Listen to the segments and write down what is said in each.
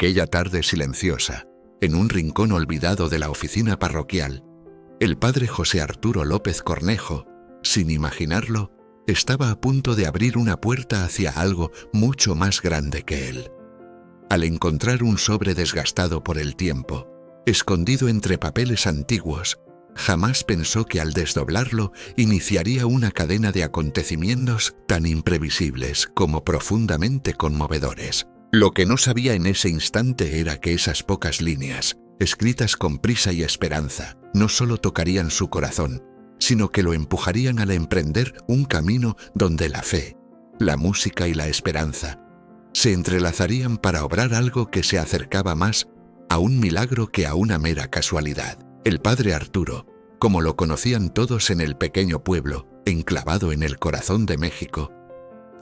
Aquella tarde silenciosa, en un rincón olvidado de la oficina parroquial, el padre José Arturo López Cornejo, sin imaginarlo, estaba a punto de abrir una puerta hacia algo mucho más grande que él. Al encontrar un sobre desgastado por el tiempo, escondido entre papeles antiguos, jamás pensó que al desdoblarlo iniciaría una cadena de acontecimientos tan imprevisibles como profundamente conmovedores. Lo que no sabía en ese instante era que esas pocas líneas, escritas con prisa y esperanza, no solo tocarían su corazón, sino que lo empujarían a emprender un camino donde la fe, la música y la esperanza se entrelazarían para obrar algo que se acercaba más a un milagro que a una mera casualidad. El padre Arturo, como lo conocían todos en el pequeño pueblo, enclavado en el corazón de México,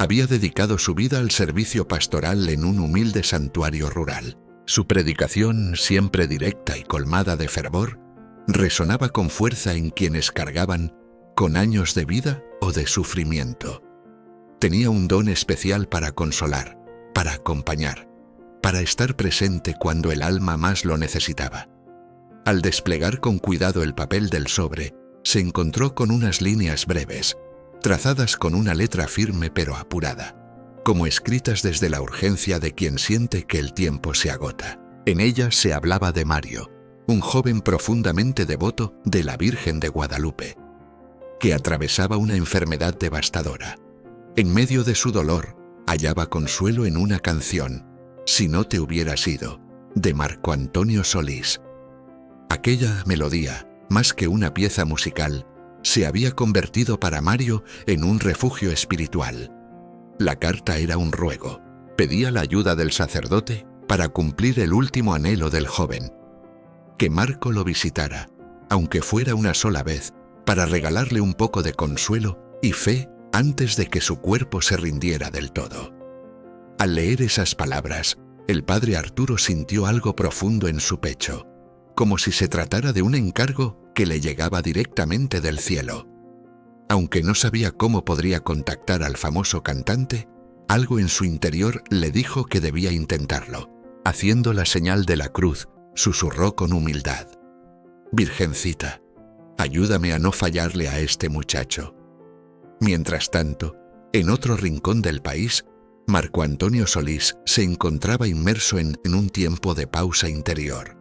había dedicado su vida al servicio pastoral en un humilde santuario rural. Su predicación, siempre directa y colmada de fervor, resonaba con fuerza en quienes cargaban con años de vida o de sufrimiento. Tenía un don especial para consolar, para acompañar, para estar presente cuando el alma más lo necesitaba. Al desplegar con cuidado el papel del sobre, se encontró con unas líneas breves, trazadas con una letra firme pero apurada, como escritas desde la urgencia de quien siente que el tiempo se agota. En ellas se hablaba de Mario, un joven profundamente devoto de la Virgen de Guadalupe, que atravesaba una enfermedad devastadora. En medio de su dolor, hallaba consuelo en una canción, Si no te hubieras ido, de Marco Antonio Solís. Aquella melodía, más que una pieza musical, se había convertido para Mario en un refugio espiritual. La carta era un ruego. Pedía la ayuda del sacerdote para cumplir el último anhelo del joven: que Marco lo visitara, aunque fuera una sola vez, para regalarle un poco de consuelo y fe antes de que su cuerpo se rindiera del todo. Al leer esas palabras, el padre Arturo sintió algo profundo en su pecho, como si se tratara de un encargo que le llegaba directamente del cielo. Aunque no sabía cómo podría contactar al famoso cantante, algo en su interior le dijo que debía intentarlo. Haciendo la señal de la cruz, susurró con humildad: Virgencita, ayúdame a no fallarle a este muchacho. Mientras tanto, en otro rincón del país, Marco Antonio Solís se encontraba inmerso en un tiempo de pausa interior.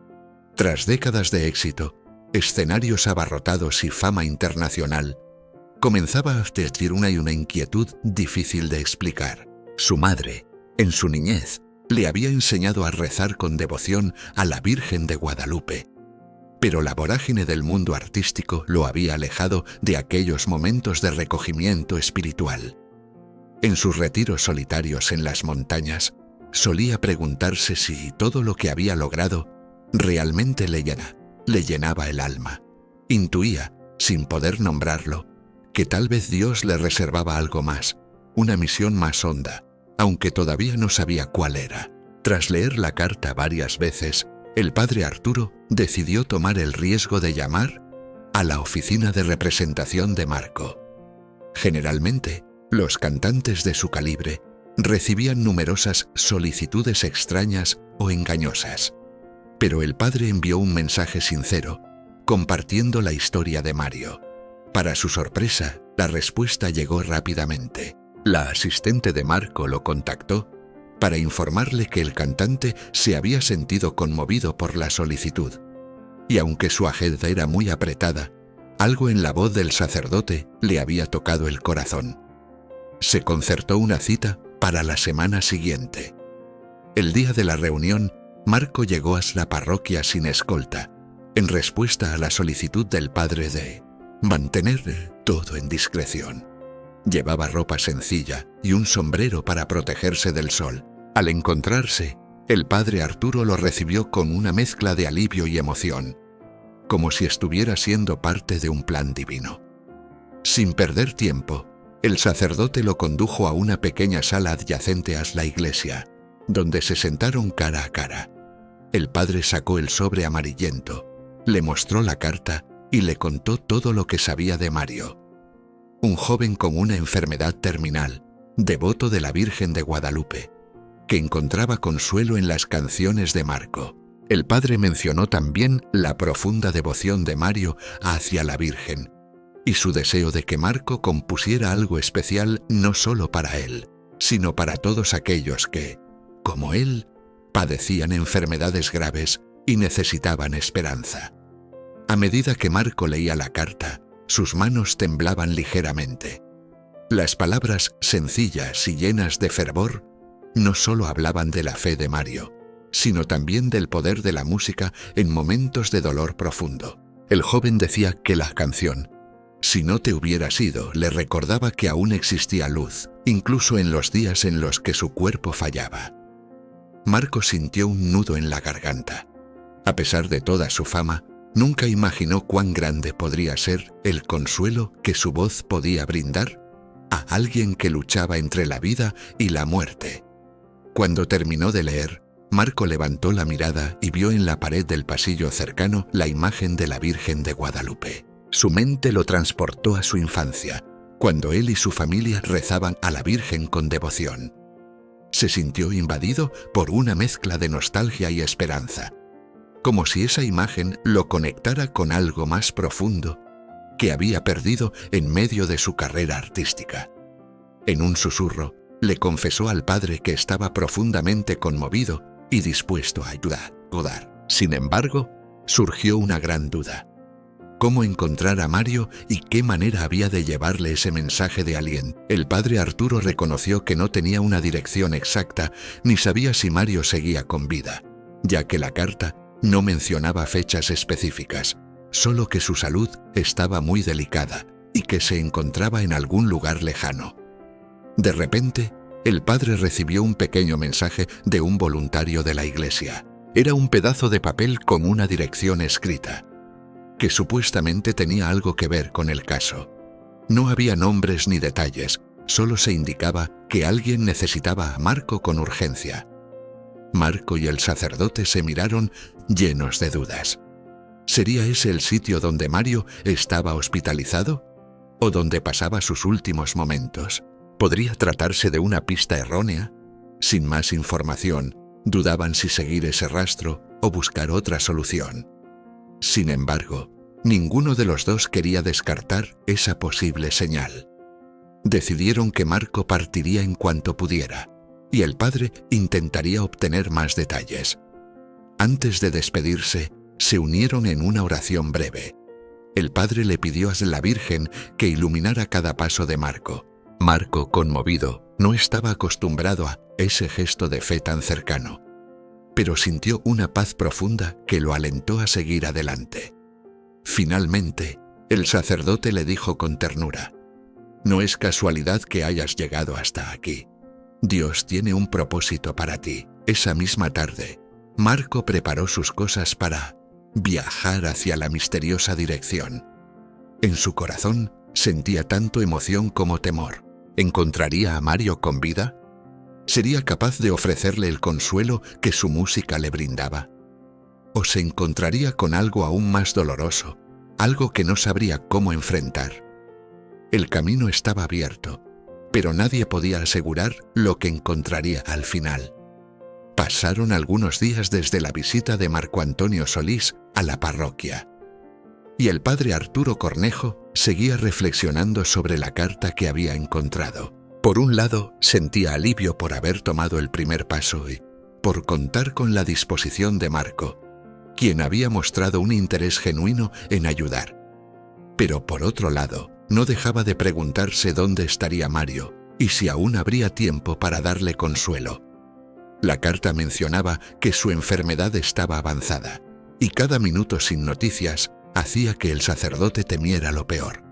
Tras décadas de éxito, escenarios abarrotados y fama internacional, comenzaba a advertir una inquietud difícil de explicar. Su madre, en su niñez, le había enseñado a rezar con devoción a la Virgen de Guadalupe, pero la vorágine del mundo artístico lo había alejado de aquellos momentos de recogimiento espiritual. En sus retiros solitarios en las montañas, solía preguntarse si todo lo que había logrado realmente le llenaba el alma. Intuía, sin poder nombrarlo, que tal vez Dios le reservaba algo más, una misión más honda, aunque todavía no sabía cuál era. Tras leer la carta varias veces, el padre Arturo decidió tomar el riesgo de llamar a la oficina de representación de Marco. Generalmente, los cantantes de su calibre recibían numerosas solicitudes extrañas o engañosas, pero el padre envió un mensaje sincero, compartiendo la historia de Mario. Para su sorpresa, la respuesta llegó rápidamente. La asistente de Marco lo contactó para informarle que el cantante se había sentido conmovido por la solicitud, y aunque su agenda era muy apretada, algo en la voz del sacerdote le había tocado el corazón. Se concertó una cita para la semana siguiente. El día de la reunión, Marco llegó a la parroquia sin escolta, en respuesta a la solicitud del padre de mantener todo en discreción. Llevaba ropa sencilla y un sombrero para protegerse del sol. Al encontrarse, el padre Arturo lo recibió con una mezcla de alivio y emoción, como si estuviera siendo parte de un plan divino. Sin perder tiempo, el sacerdote lo condujo a una pequeña sala adyacente a la iglesia, donde se sentaron cara a cara. El padre sacó el sobre amarillento, le mostró la carta y le contó todo lo que sabía de Mario. Un joven con una enfermedad terminal, devoto de la Virgen de Guadalupe, que encontraba consuelo en las canciones de Marco. El padre mencionó también la profunda devoción de Mario hacia la Virgen y su deseo de que Marco compusiera algo especial no solo para él, sino para todos aquellos que, como él, padecían enfermedades graves y necesitaban esperanza. A medida que Marco leía la carta, sus manos temblaban ligeramente. Las palabras sencillas y llenas de fervor no solo hablaban de la fe de Mario, sino también del poder de la música en momentos de dolor profundo. El joven decía que la canción, "Si no te hubieras ido", le recordaba que aún existía luz, incluso en los días en los que su cuerpo fallaba. Marco sintió un nudo en la garganta. A pesar de toda su fama, nunca imaginó cuán grande podría ser el consuelo que su voz podía brindar a alguien que luchaba entre la vida y la muerte. Cuando terminó de leer, Marco levantó la mirada y vio en la pared del pasillo cercano la imagen de la Virgen de Guadalupe. Su mente lo transportó a su infancia, cuando él y su familia rezaban a la Virgen con devoción. Se sintió invadido por una mezcla de nostalgia y esperanza, como si esa imagen lo conectara con algo más profundo que había perdido en medio de su carrera artística. En un susurro, le confesó al padre que estaba profundamente conmovido y dispuesto a ayudar. Sin embargo, surgió una gran duda. ¿Cómo encontrar a Mario y qué manera había de llevarle ese mensaje de aliento? El padre Arturo reconoció que no tenía una dirección exacta ni sabía si Mario seguía con vida, ya que la carta no mencionaba fechas específicas, solo que su salud estaba muy delicada y que se encontraba en algún lugar lejano. De repente, el padre recibió un pequeño mensaje de un voluntario de la iglesia. Era un pedazo de papel con una dirección escrita, que supuestamente tenía algo que ver con el caso. No había nombres ni detalles, solo se indicaba que alguien necesitaba a Marco con urgencia. Marco y el sacerdote se miraron llenos de dudas. ¿Sería ese el sitio donde Mario estaba hospitalizado? ¿O donde pasaba sus últimos momentos? ¿Podría tratarse de una pista errónea? Sin más información, dudaban si seguir ese rastro o buscar otra solución. Sin embargo, ninguno de los dos quería descartar esa posible señal. Decidieron que Marco partiría en cuanto pudiera, y el padre intentaría obtener más detalles. Antes de despedirse, se unieron en una oración breve. El padre le pidió a la Virgen que iluminara cada paso de Marco. Marco, conmovido, no estaba acostumbrado a ese gesto de fe tan cercano, pero sintió una paz profunda que lo alentó a seguir adelante. Finalmente, el sacerdote le dijo con ternura: «No es casualidad que hayas llegado hasta aquí. Dios tiene un propósito para ti». Esa misma tarde, Marco preparó sus cosas para viajar hacia la misteriosa dirección. En su corazón sentía tanto emoción como temor. ¿Encontraría a Mario con vida? ¿Sería capaz de ofrecerle el consuelo que su música le brindaba? ¿O se encontraría con algo aún más doloroso, algo que no sabría cómo enfrentar? El camino estaba abierto, pero nadie podía asegurar lo que encontraría al final. Pasaron algunos días desde la visita de Marco Antonio Solís a la parroquia, y el padre Arturo Cornejo seguía reflexionando sobre la carta que había encontrado. Por un lado, sentía alivio por haber tomado el primer paso y por contar con la disposición de Marco, quien había mostrado un interés genuino en ayudar. Pero por otro lado, no dejaba de preguntarse dónde estaría Mario y si aún habría tiempo para darle consuelo. La carta mencionaba que su enfermedad estaba avanzada, y cada minuto sin noticias hacía que el sacerdote temiera lo peor.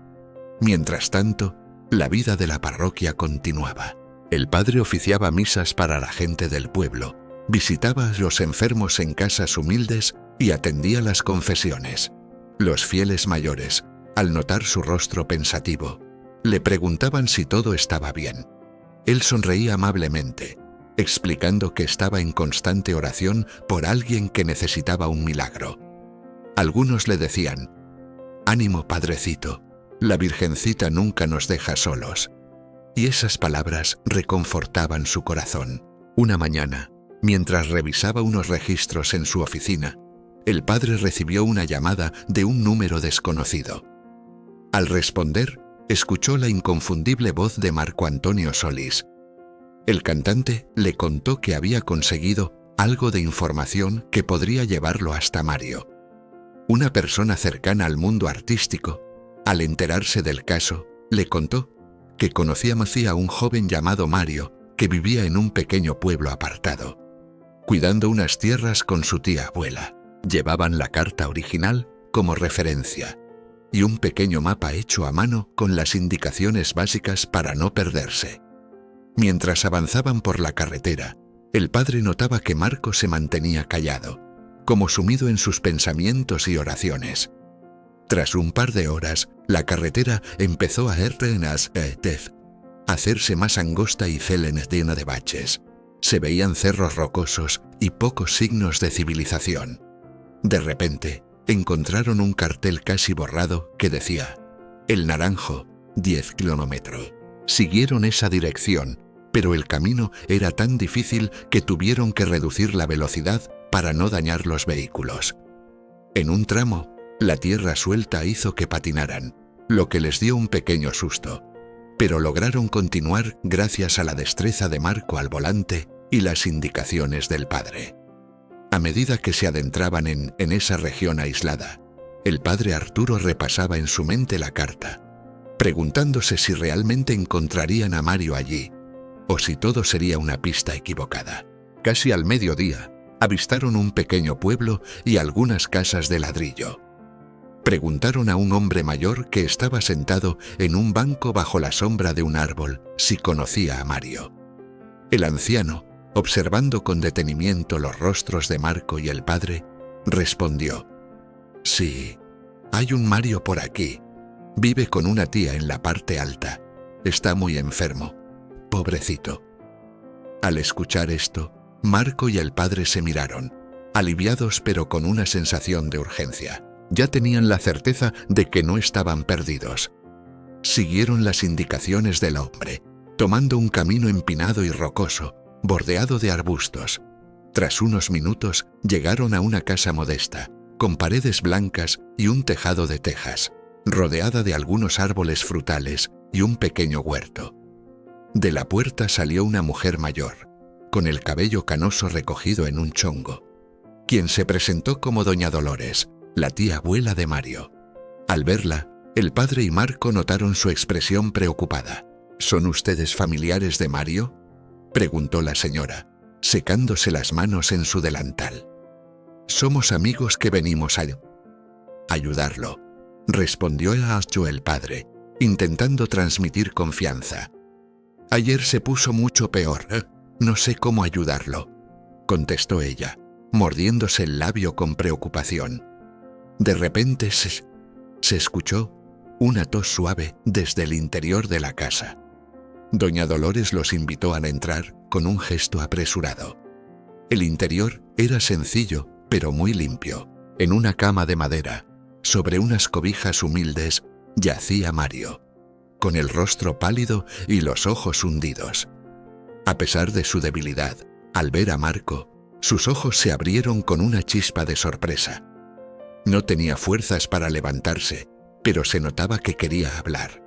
Mientras tanto, la vida de la parroquia continuaba. El padre oficiaba misas para la gente del pueblo, visitaba a los enfermos en casas humildes y atendía las confesiones. Los fieles mayores, al notar su rostro pensativo, le preguntaban si todo estaba bien. Él sonreía amablemente, explicando que estaba en constante oración por alguien que necesitaba un milagro. Algunos le decían: «Ánimo, padrecito, la Virgencita nunca nos deja solos». Y esas palabras reconfortaban su corazón. Una mañana, mientras revisaba unos registros en su oficina, el padre recibió una llamada de un número desconocido. Al responder, escuchó la inconfundible voz de Marco Antonio Solís. El cantante le contó que había conseguido algo de información que podría llevarlo hasta Mario. Una persona cercana al mundo artístico, al enterarse del caso, le contó que conocía a un joven llamado Mario que vivía en un pequeño pueblo apartado, cuidando unas tierras con su tía abuela. Llevaban la carta original como referencia y un pequeño mapa hecho a mano con las indicaciones básicas para no perderse. Mientras avanzaban por la carretera, el padre notaba que Marco se mantenía callado, como sumido en sus pensamientos y oraciones. Tras un par de horas, la carretera empezó a hacerse más angosta y llena de baches. Se veían cerros rocosos y pocos signos de civilización. De repente, encontraron un cartel casi borrado que decía: El Naranjo, 10 kilómetros. Siguieron esa dirección, pero el camino era tan difícil que tuvieron que reducir la velocidad para no dañar los vehículos. En un tramo, la tierra suelta hizo que patinaran, lo que les dio un pequeño susto, pero lograron continuar gracias a la destreza de Marco al volante y las indicaciones del padre. A medida que se adentraban en esa región aislada, el padre Arturo repasaba en su mente la carta, preguntándose si realmente encontrarían a Mario allí, o si todo sería una pista equivocada. Casi al mediodía, avistaron un pequeño pueblo y algunas casas de ladrillo. Preguntaron a un hombre mayor que estaba sentado en un banco bajo la sombra de un árbol si conocía a Mario. El anciano, observando con detenimiento los rostros de Marco y el padre, respondió: Sí, hay un Mario por aquí. Vive con una tía en la parte alta. Está muy enfermo. Pobrecito. Al escuchar esto, Marco y el padre se miraron, aliviados pero con una sensación de urgencia. Ya tenían la certeza de que no estaban perdidos. Siguieron las indicaciones del hombre, tomando un camino empinado y rocoso, bordeado de arbustos. Tras unos minutos, llegaron a una casa modesta, con paredes blancas y un tejado de tejas, rodeada de algunos árboles frutales y un pequeño huerto. De la puerta salió una mujer mayor, con el cabello canoso recogido en un chongo, quien se presentó como doña Dolores, la tía abuela de Mario. Al verla, el padre y Marco notaron su expresión preocupada. ¿Son ustedes familiares de Mario?, preguntó la señora, secándose las manos en su delantal. Somos amigos que venimos a ayudarlo, respondió el padre, intentando transmitir confianza. Ayer se puso mucho peor. No sé cómo ayudarlo, contestó ella, mordiéndose el labio con preocupación. De repente se escuchó una tos suave desde el interior de la casa. Doña Dolores los invitó a entrar con un gesto apresurado. El interior era sencillo, pero muy limpio. En una cama de madera, sobre unas cobijas humildes, yacía Mario, con el rostro pálido y los ojos hundidos. A pesar de su debilidad, al ver a Marco, sus ojos se abrieron con una chispa de sorpresa. No tenía fuerzas para levantarse, pero se notaba que quería hablar.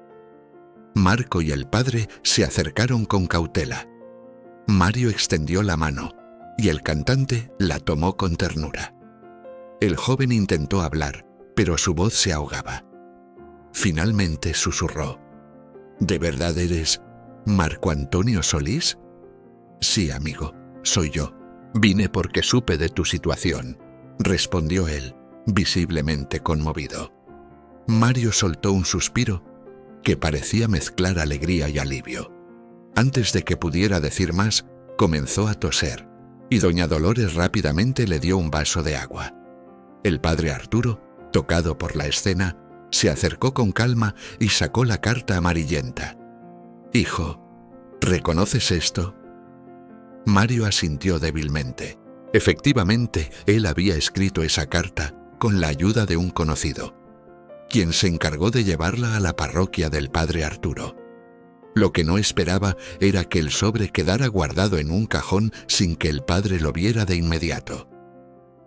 Marco y el padre se acercaron con cautela. Mario extendió la mano y el cantante la tomó con ternura. El joven intentó hablar, pero su voz se ahogaba. Finalmente susurró: ¿De verdad eres Marco Antonio Solís? Sí, amigo, soy yo. Vine porque supe de tu situación, respondió él, visiblemente conmovido. Mario soltó un suspiro que parecía mezclar alegría y alivio. Antes de que pudiera decir más, comenzó a toser, y doña Dolores rápidamente le dio un vaso de agua. El padre Arturo, tocado por la escena, se acercó con calma y sacó la carta amarillenta. «Hijo, ¿reconoces esto?». Mario asintió débilmente. Efectivamente, él había escrito esa carta con la ayuda de un conocido, quien se encargó de llevarla a la parroquia del padre Arturo. Lo que no esperaba era que el sobre quedara guardado en un cajón sin que el padre lo viera de inmediato.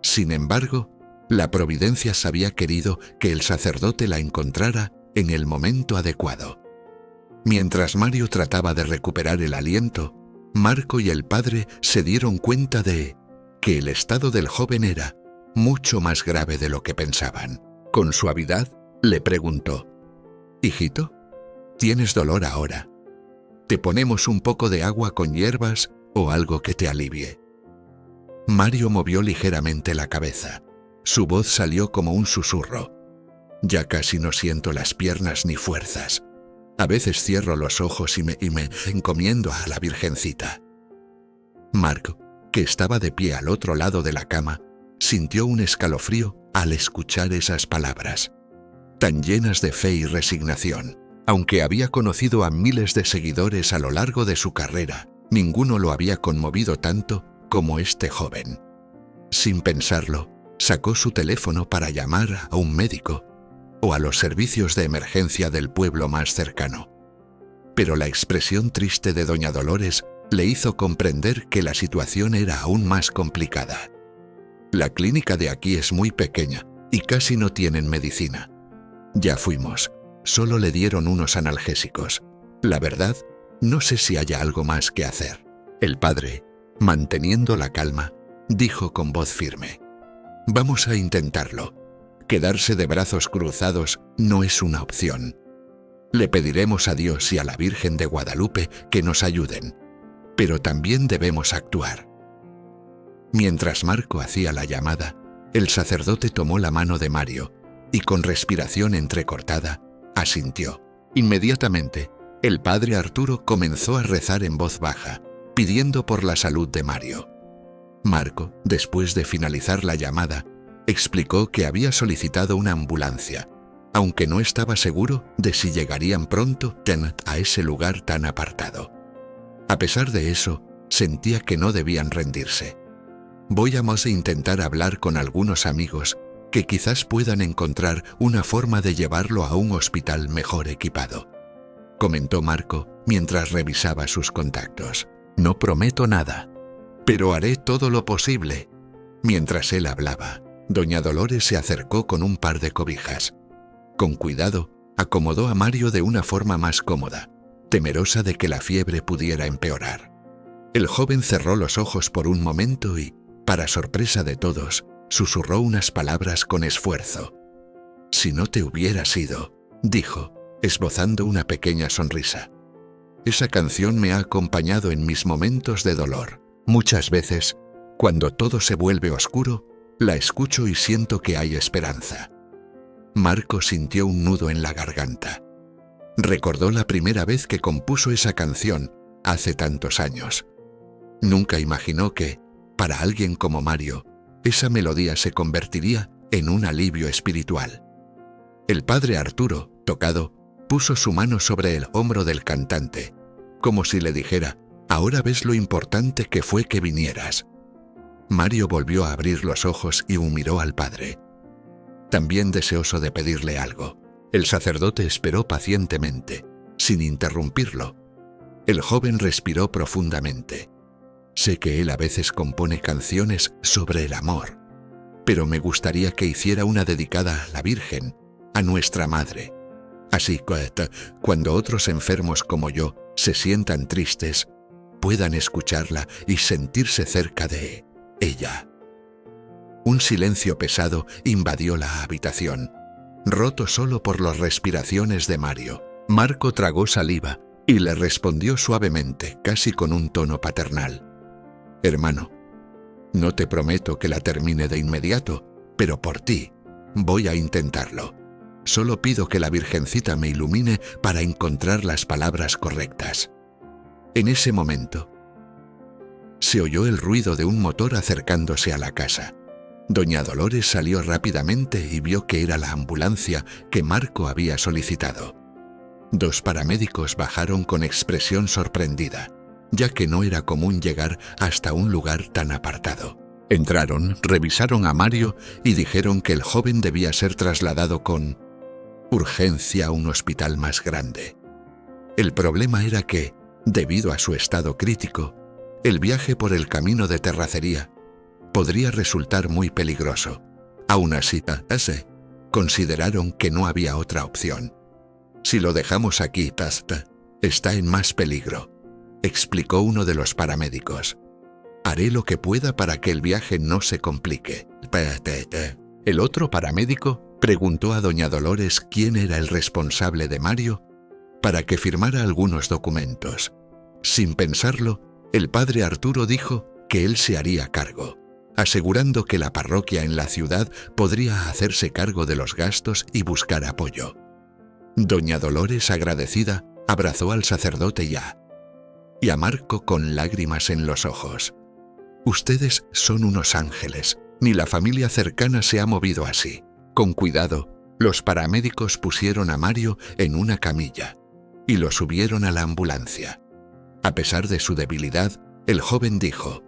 Sin embargo, la providencia había querido que el sacerdote la encontrara en el momento adecuado. Mientras Mario trataba de recuperar el aliento, Marco y el padre se dieron cuenta de que el estado del joven era mucho más grave de lo que pensaban. Con suavidad, le preguntó: «Hijito, ¿tienes dolor ahora? ¿Te ponemos un poco de agua con hierbas o algo que te alivie?» Mario movió ligeramente la cabeza. Su voz salió como un susurro. «Ya casi no siento las piernas ni fuerzas. A veces cierro los ojos y me encomiendo a la Virgencita». Marco, que estaba de pie al otro lado de la cama, sintió un escalofrío al escuchar esas palabras, tan llenas de fe y resignación. Aunque había conocido a miles de seguidores a lo largo de su carrera, ninguno lo había conmovido tanto como este joven. Sin pensarlo, sacó su teléfono para llamar a un médico o a los servicios de emergencia del pueblo más cercano. Pero la expresión triste de doña Dolores le hizo comprender que la situación era aún más complicada. «La clínica de aquí es muy pequeña y casi no tienen medicina. Ya fuimos, solo le dieron unos analgésicos. La verdad, no sé si haya algo más que hacer». El padre, manteniendo la calma, dijo con voz firme: «Vamos a intentarlo. Quedarse de brazos cruzados no es una opción. Le pediremos a Dios y a la Virgen de Guadalupe que nos ayuden, pero también debemos actuar». Mientras Marco hacía la llamada, el sacerdote tomó la mano de Mario y, con respiración entrecortada, asintió. Inmediatamente, el padre Arturo comenzó a rezar en voz baja, pidiendo por la salud de Mario. Marco, después de finalizar la llamada, explicó que había solicitado una ambulancia, aunque no estaba seguro de si llegarían pronto a ese lugar tan apartado. A pesar de eso, sentía que no debían rendirse. «Vamos a intentar hablar con algunos amigos que quizás puedan encontrar una forma de llevarlo a un hospital mejor equipado», comentó Marco mientras revisaba sus contactos. «No prometo nada, pero haré todo lo posible». Mientras él hablaba, doña Dolores se acercó con un par de cobijas. Con cuidado, acomodó a Mario de una forma más cómoda, temerosa de que la fiebre pudiera empeorar. El joven cerró los ojos por un momento y, para sorpresa de todos, susurró unas palabras con esfuerzo. «Si no te hubieras ido», dijo, esbozando una pequeña sonrisa. «Esa canción me ha acompañado en mis momentos de dolor. Muchas veces, cuando todo se vuelve oscuro, la escucho y siento que hay esperanza». Marco sintió un nudo en la garganta. Recordó la primera vez que compuso esa canción, hace tantos años. Nunca imaginó que, para alguien como Mario, esa melodía se convertiría en un alivio espiritual. El padre Arturo, tocado, puso su mano sobre el hombro del cantante, como si le dijera: «Ahora ves lo importante que fue que vinieras». Mario volvió a abrir los ojos y miró al padre, también deseoso de pedirle algo. El sacerdote esperó pacientemente, sin interrumpirlo. El joven respiró profundamente. «Sé que él a veces compone canciones sobre el amor, pero me gustaría que hiciera una dedicada a la Virgen, a nuestra Madre. Así que, cuando otros enfermos como yo se sientan tristes, puedan escucharla y sentirse cerca de ella». Un silencio pesado invadió la habitación, roto solo por las respiraciones de Mario. Marco tragó saliva y le respondió suavemente, casi con un tono paternal: «Hermano, no te prometo que la termine de inmediato, pero por ti voy a intentarlo. Solo pido que la Virgencita me ilumine para encontrar las palabras correctas». En ese momento, se oyó el ruido de un motor acercándose a la casa. Doña Dolores salió rápidamente y vio que era la ambulancia que Marco había solicitado. 2 paramédicos bajaron con expresión sorprendida, ya que no era común llegar hasta un lugar tan apartado. Entraron, revisaron a Mario y dijeron que el joven debía ser trasladado con urgencia a un hospital más grande. El problema era que, debido a su estado crítico, el viaje por el camino de terracería podría resultar muy peligroso. Aún así, consideraron que no había otra opción. Si lo dejamos aquí, está en más peligro, explicó uno de los paramédicos. Haré lo que pueda para que el viaje no se complique. El otro paramédico preguntó a doña Dolores quién era el responsable de Mario para que firmara algunos documentos. Sin pensarlo, el padre Arturo dijo que él se haría cargo, asegurando que la parroquia en la ciudad podría hacerse cargo de los gastos y buscar apoyo. Doña Dolores, agradecida, abrazó al sacerdote y a Marco con lágrimas en los ojos. Ustedes son unos ángeles, ni la familia cercana se ha movido así. Con cuidado, los paramédicos pusieron a Mario en una camilla y lo subieron a la ambulancia. A pesar de su debilidad, el joven dijo: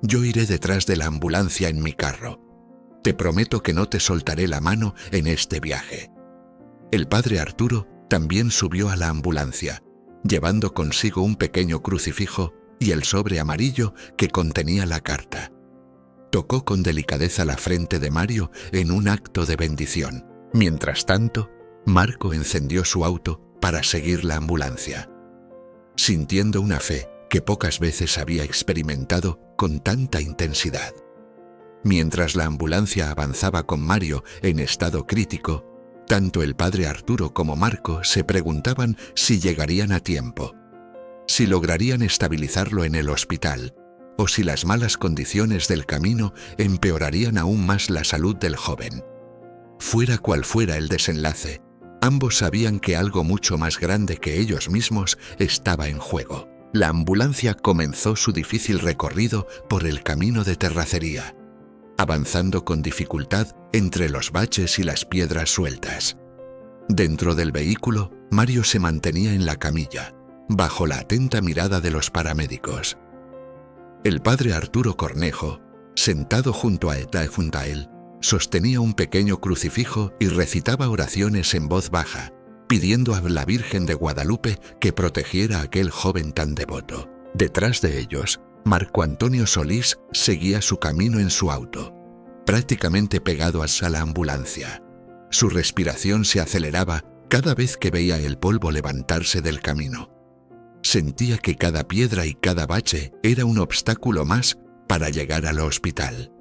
«Yo iré detrás de la ambulancia en mi carro. Te prometo que no te soltaré la mano en este viaje». El padre Arturo también subió a la ambulancia, llevando consigo un pequeño crucifijo y el sobre amarillo que contenía la carta. Tocó con delicadeza la frente de Mario en un acto de bendición. Mientras tanto, Marco encendió su auto para seguir la ambulancia, sintiendo una fe que pocas veces había experimentado con tanta intensidad. Mientras la ambulancia avanzaba con Mario en estado crítico, tanto el padre Arturo como Marco se preguntaban si llegarían a tiempo, si lograrían estabilizarlo en el hospital, o si las malas condiciones del camino empeorarían aún más la salud del joven. Fuera cual fuera el desenlace, ambos sabían que algo mucho más grande que ellos mismos estaba en juego. La ambulancia comenzó su difícil recorrido por el camino de terracería, avanzando con dificultad entre los baches y las piedras sueltas. Dentro del vehículo, Mario se mantenía en la camilla, bajo la atenta mirada de los paramédicos. El padre Arturo Cornejo, sentado junto a él, sostenía un pequeño crucifijo y recitaba oraciones en voz baja, pidiendo a la Virgen de Guadalupe que protegiera a aquel joven tan devoto. Detrás de ellos, Marco Antonio Solís seguía su camino en su auto, prácticamente pegado a la ambulancia. Su respiración se aceleraba cada vez que veía el polvo levantarse del camino. Sentía que cada piedra y cada bache era un obstáculo más para llegar al hospital.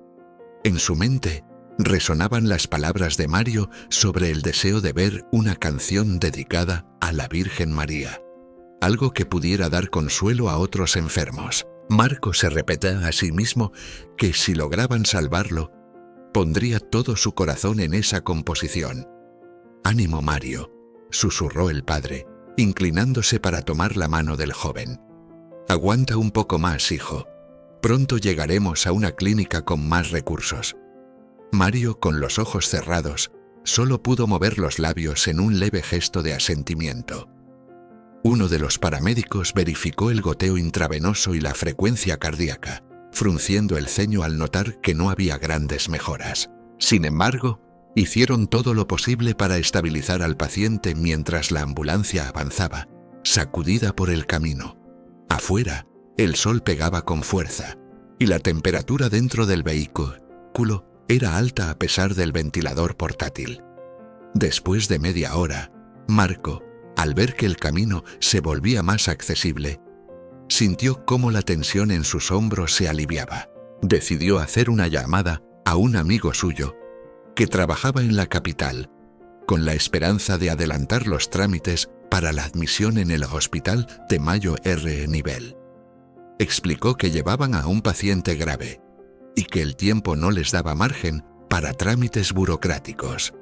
En su mente resonaban las palabras de Mario sobre el deseo de ver una canción dedicada a la Virgen María, algo que pudiera dar consuelo a otros enfermos. Marco se repetía a sí mismo que si lograban salvarlo, pondría todo su corazón en esa composición. «Ánimo, Mario», susurró el padre, inclinándose para tomar la mano del joven. «Aguanta un poco más, hijo. Pronto llegaremos a una clínica con más recursos». Mario, con los ojos cerrados, solo pudo mover los labios en un leve gesto de asentimiento. Uno de los paramédicos verificó el goteo intravenoso y la frecuencia cardíaca, frunciendo el ceño al notar que no había grandes mejoras. Sin embargo, hicieron todo lo posible para estabilizar al paciente mientras la ambulancia avanzaba, sacudida por el camino. Afuera, el sol pegaba con fuerza, y la temperatura dentro del vehículo era alta a pesar del ventilador portátil. Después de media hora, Marco, al ver que el camino se volvía más accesible, sintió cómo la tensión en sus hombros se aliviaba. Decidió hacer una llamada a un amigo suyo que trabajaba en la capital, con la esperanza de adelantar los trámites para la admisión en el hospital de Mayo R. Nivel. Explicó que llevaban a un paciente grave y que el tiempo no les daba margen para trámites burocráticos.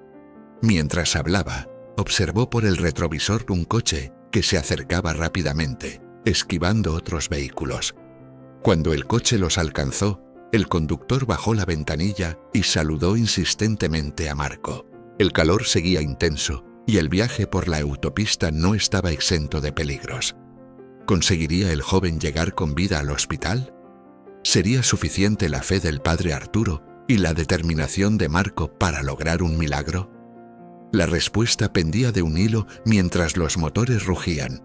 Mientras hablaba, observó por el retrovisor un coche que se acercaba rápidamente, esquivando otros vehículos. Cuando el coche los alcanzó, el conductor bajó la ventanilla y saludó insistentemente a Marco. El calor seguía intenso y el viaje por la autopista no estaba exento de peligros. ¿Conseguiría el joven llegar con vida al hospital? ¿Sería suficiente la fe del padre Arturo y la determinación de Marco para lograr un milagro? La respuesta pendía de un hilo mientras los motores rugían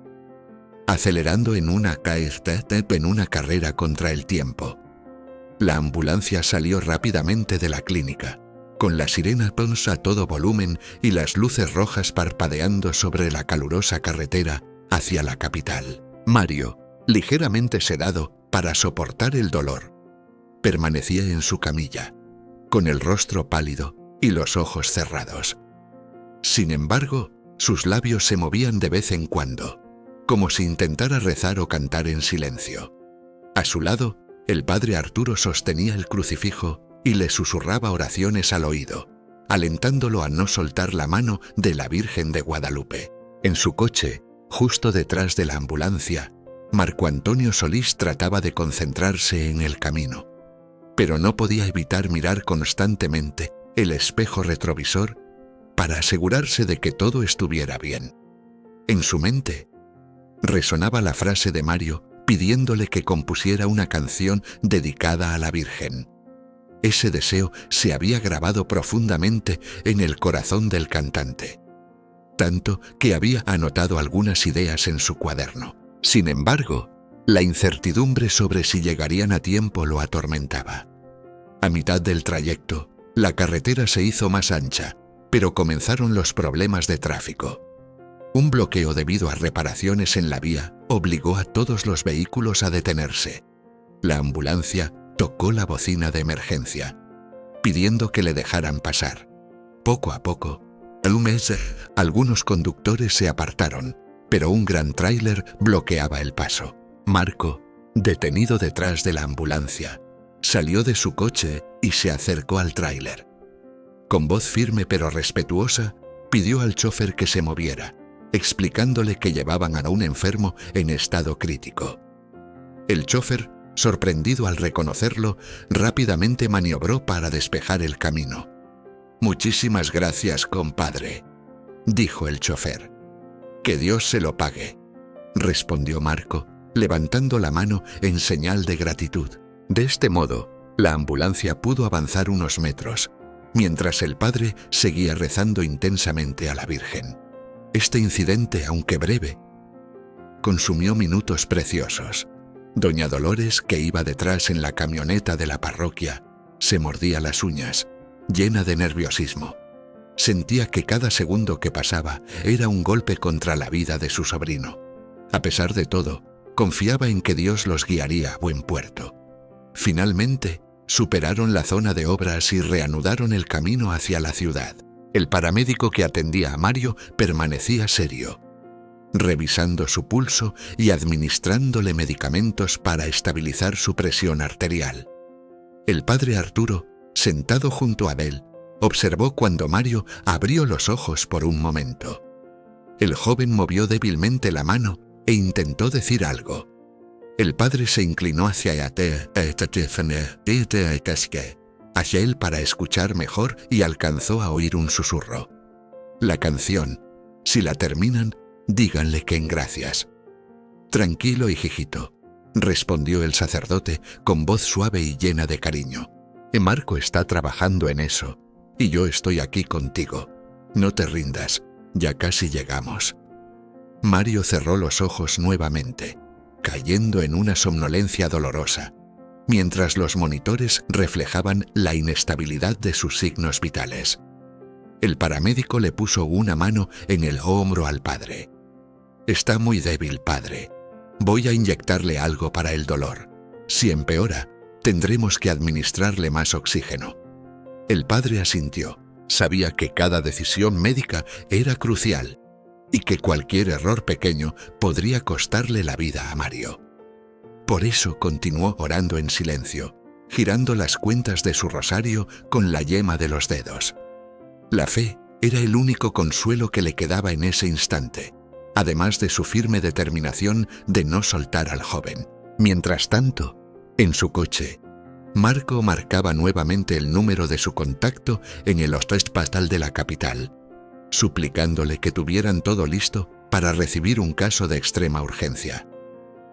acelerando en una carrera contra el tiempo. La ambulancia salió rápidamente de la clínica, con la sirena a todo volumen y las luces rojas parpadeando sobre la calurosa carretera hacia la capital. Mario, ligeramente sedado para soportar el dolor, permanecía en su camilla, con el rostro pálido y los ojos cerrados. Sin embargo, sus labios se movían de vez en cuando, como si intentara rezar o cantar en silencio. A su lado, el padre Arturo sostenía el crucifijo y le susurraba oraciones al oído, alentándolo a no soltar la mano de la Virgen de Guadalupe. En su coche, justo detrás de la ambulancia, Marco Antonio Solís trataba de concentrarse en el camino, pero no podía evitar mirar constantemente el espejo retrovisor para asegurarse de que todo estuviera bien. En su mente resonaba la frase de Mario pidiéndole que compusiera una canción dedicada a la Virgen. Ese deseo se había grabado profundamente en el corazón del cantante, tanto que había anotado algunas ideas en su cuaderno. Sin embargo, la incertidumbre sobre si llegarían a tiempo lo atormentaba. A mitad del trayecto, la carretera se hizo más ancha, pero comenzaron los problemas de tráfico. Un bloqueo debido a reparaciones en la vía obligó a todos los vehículos a detenerse. La ambulancia tocó la bocina de emergencia, pidiendo que le dejaran pasar. Poco a poco, algunos conductores se apartaron, pero un gran tráiler bloqueaba el paso. Marco, detenido detrás de la ambulancia, salió de su coche y se acercó al tráiler. Con voz firme pero respetuosa, pidió al chofer que se moviera, explicándole que llevaban a un enfermo en estado crítico. El chofer, sorprendido al reconocerlo, rápidamente maniobró para despejar el camino. «Muchísimas gracias, compadre», dijo el chofer. «Que Dios se lo pague», respondió Marco, levantando la mano en señal de gratitud. De este modo, la ambulancia pudo avanzar unos metros, mientras el padre seguía rezando intensamente a la Virgen. Este incidente, aunque breve, consumió minutos preciosos. Doña Dolores, que iba detrás en la camioneta de la parroquia, se mordía las uñas, llena de nerviosismo. Sentía que cada segundo que pasaba era un golpe contra la vida de su sobrino. A pesar de todo, confiaba en que Dios los guiaría a buen puerto. Finalmente, superaron la zona de obras y reanudaron el camino hacia la ciudad. El paramédico que atendía a Mario permanecía serio, revisando su pulso y administrándole medicamentos para estabilizar su presión arterial. El padre Arturo, sentado junto a él, observó cuando Mario abrió los ojos por un momento. El joven movió débilmente la mano e intentó decir algo. El padre se inclinó hacia él para escuchar mejor y alcanzó a oír un susurro. «La canción, si la terminan, díganle que en gracias». «Tranquilo, hijito», respondió el sacerdote con voz suave y llena de cariño. «Marco está trabajando en eso, y yo estoy aquí contigo. No te rindas, ya casi llegamos». Mario cerró los ojos nuevamente, cayendo en una somnolencia dolorosa, mientras los monitores reflejaban la inestabilidad de sus signos vitales. El paramédico le puso una mano en el hombro al padre. «Está muy débil, padre. Voy a inyectarle algo para el dolor. Si empeora, tendremos que administrarle más oxígeno». El padre asintió. Sabía que cada decisión médica era crucial y que cualquier error pequeño podría costarle la vida a Mario. Por eso continuó orando en silencio, girando las cuentas de su rosario con la yema de los dedos. La fe era el único consuelo que le quedaba en ese instante, además de su firme determinación de no soltar al joven. Mientras tanto, en su coche, Marco marcaba nuevamente el número de su contacto en el hospital de la capital, suplicándole que tuvieran todo listo para recibir un caso de extrema urgencia.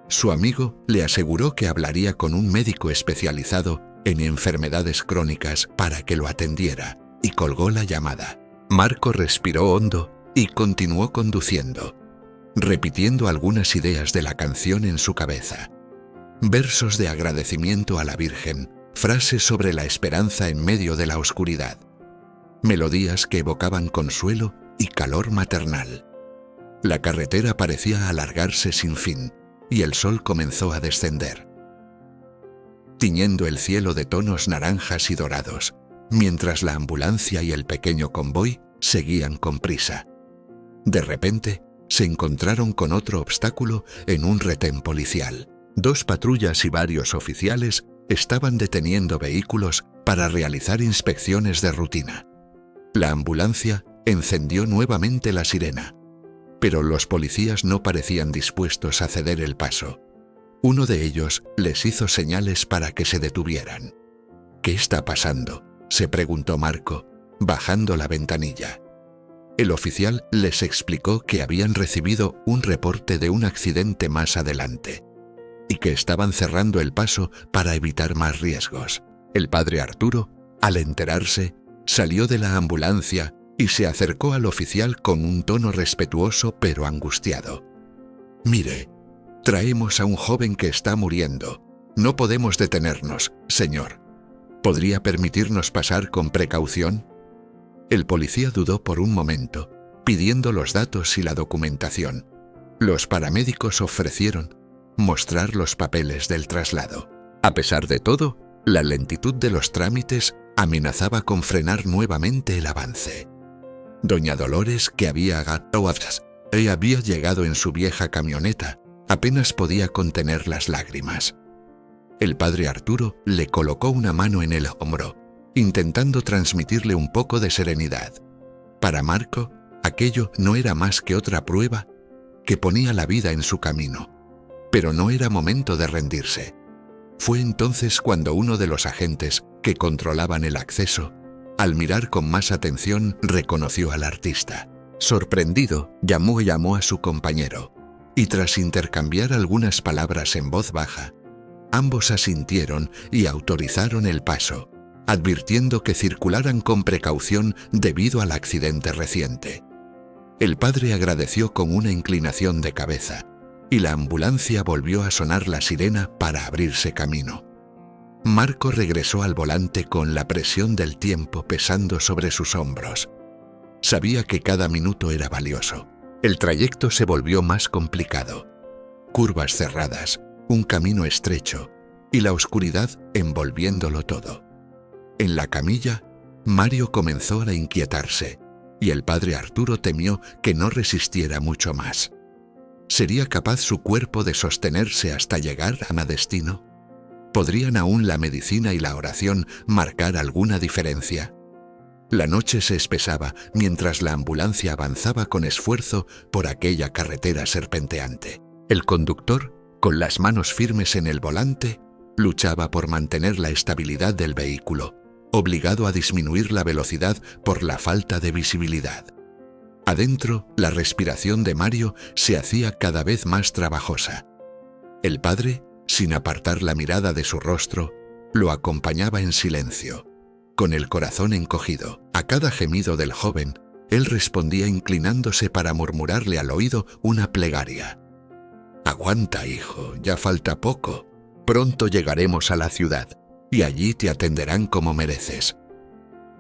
Su amigo le aseguró que hablaría con un médico especializado en enfermedades crónicas para que lo atendiera, y colgó la llamada. Marco respiró hondo y continuó conduciendo, repitiendo algunas ideas de la canción en su cabeza. Versos de agradecimiento a la Virgen, frases sobre la esperanza en medio de la oscuridad, melodías que evocaban consuelo y calor maternal. La carretera parecía alargarse sin fin, y el sol comenzó a descender, tiñendo el cielo de tonos naranjas y dorados, mientras la ambulancia y el pequeño convoy seguían con prisa. De repente, se encontraron con otro obstáculo en un retén policial. 2 patrullas y varios oficiales estaban deteniendo vehículos para realizar inspecciones de rutina. La ambulancia encendió nuevamente la sirena, pero los policías no parecían dispuestos a ceder el paso. Uno de ellos les hizo señales para que se detuvieran. «¿Qué está pasando?», se preguntó Marco, bajando la ventanilla. El oficial les explicó que habían recibido un reporte de un accidente más adelante y que estaban cerrando el paso para evitar más riesgos. El padre Arturo, al enterarse, salió de la ambulancia y se acercó al oficial con un tono respetuoso pero angustiado. «Mire, traemos a un joven que está muriendo. No podemos detenernos, señor. ¿Podría permitirnos pasar con precaución?». El policía dudó por un momento, pidiendo los datos y la documentación. Los paramédicos ofrecieron mostrar los papeles del traslado. A pesar de todo, la lentitud de los trámites amenazaba con frenar nuevamente el avance. Doña Dolores, que había llegado en su vieja camioneta, apenas podía contener las lágrimas. El padre Arturo le colocó una mano en el hombro, intentando transmitirle un poco de serenidad. Para Marco, aquello no era más que otra prueba que ponía la vida en su camino, pero no era momento de rendirse. Fue entonces cuando uno de los agentes que controlaban el acceso, al mirar con más atención, reconoció al artista. Sorprendido, llamó a su compañero, y tras intercambiar algunas palabras en voz baja, ambos asintieron y autorizaron el paso, advirtiendo que circularan con precaución debido al accidente reciente. El padre agradeció con una inclinación de cabeza, y la ambulancia volvió a sonar la sirena para abrirse camino. Marco regresó al volante con la presión del tiempo pesando sobre sus hombros. Sabía que cada minuto era valioso. El trayecto se volvió más complicado. Curvas cerradas, un camino estrecho y la oscuridad envolviéndolo todo. En la camilla, Mario comenzó a inquietarse y el padre Arturo temió que no resistiera mucho más. ¿Sería capaz su cuerpo de sostenerse hasta llegar a destino? ¿Podrían aún la medicina y la oración marcar alguna diferencia? La noche se espesaba mientras la ambulancia avanzaba con esfuerzo por aquella carretera serpenteante. El conductor, con las manos firmes en el volante, luchaba por mantener la estabilidad del vehículo, obligado a disminuir la velocidad por la falta de visibilidad. Adentro, la respiración de Mario se hacía cada vez más trabajosa. El padre, sin apartar la mirada de su rostro, lo acompañaba en silencio, con el corazón encogido. A cada gemido del joven, él respondía inclinándose para murmurarle al oído una plegaria. «Aguanta, hijo, ya falta poco. Pronto llegaremos a la ciudad, y allí te atenderán como mereces».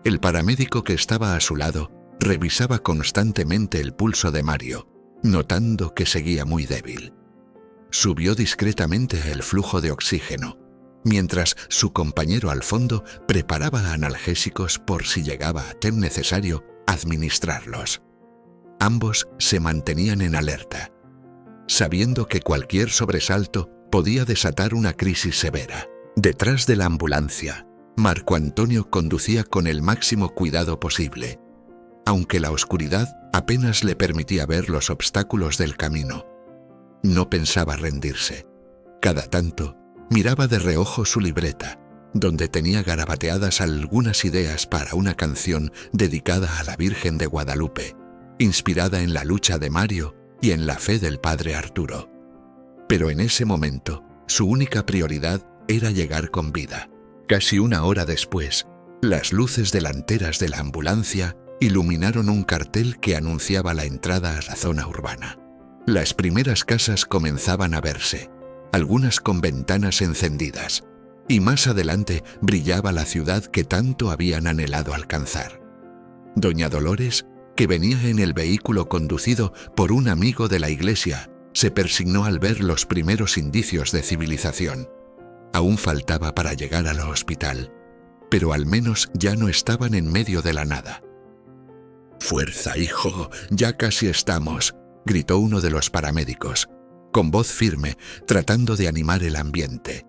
El paramédico que estaba a su lado revisaba constantemente el pulso de Mario, notando que seguía muy débil. Subió discretamente el flujo de oxígeno, mientras su compañero al fondo preparaba analgésicos por si llegaba a ser necesario administrarlos. Ambos se mantenían en alerta, sabiendo que cualquier sobresalto podía desatar una crisis severa. Detrás de la ambulancia, Marco Antonio conducía con el máximo cuidado posible, aunque la oscuridad apenas le permitía ver los obstáculos del camino. No pensaba rendirse. Cada tanto, miraba de reojo su libreta, donde tenía garabateadas algunas ideas para una canción dedicada a la Virgen de Guadalupe, inspirada en la lucha de Mario y en la fe del padre Arturo. Pero en ese momento, su única prioridad era llegar con vida. Casi una hora después, las luces delanteras de la ambulancia iluminaron un cartel que anunciaba la entrada a la zona urbana. Las primeras casas comenzaban a verse, algunas con ventanas encendidas, y más adelante brillaba la ciudad que tanto habían anhelado alcanzar. Doña Dolores, que venía en el vehículo conducido por un amigo de la iglesia, se persignó al ver los primeros indicios de civilización. Aún faltaba para llegar al hospital, pero al menos ya no estaban en medio de la nada. «Fuerza, hijo, ya casi estamos», gritó uno de los paramédicos, con voz firme, tratando de animar el ambiente.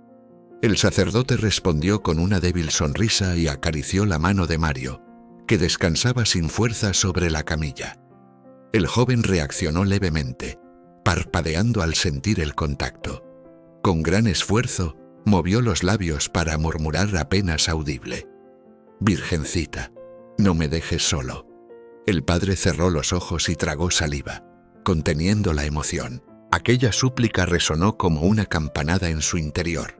El sacerdote respondió con una débil sonrisa y acarició la mano de Mario, que descansaba sin fuerza sobre la camilla. El joven reaccionó levemente, parpadeando al sentir el contacto. Con gran esfuerzo, movió los labios para murmurar apenas audible: «Virgencita, no me dejes solo». El padre cerró los ojos y tragó saliva, conteniendo la emoción. Aquella súplica resonó como una campanada en su interior.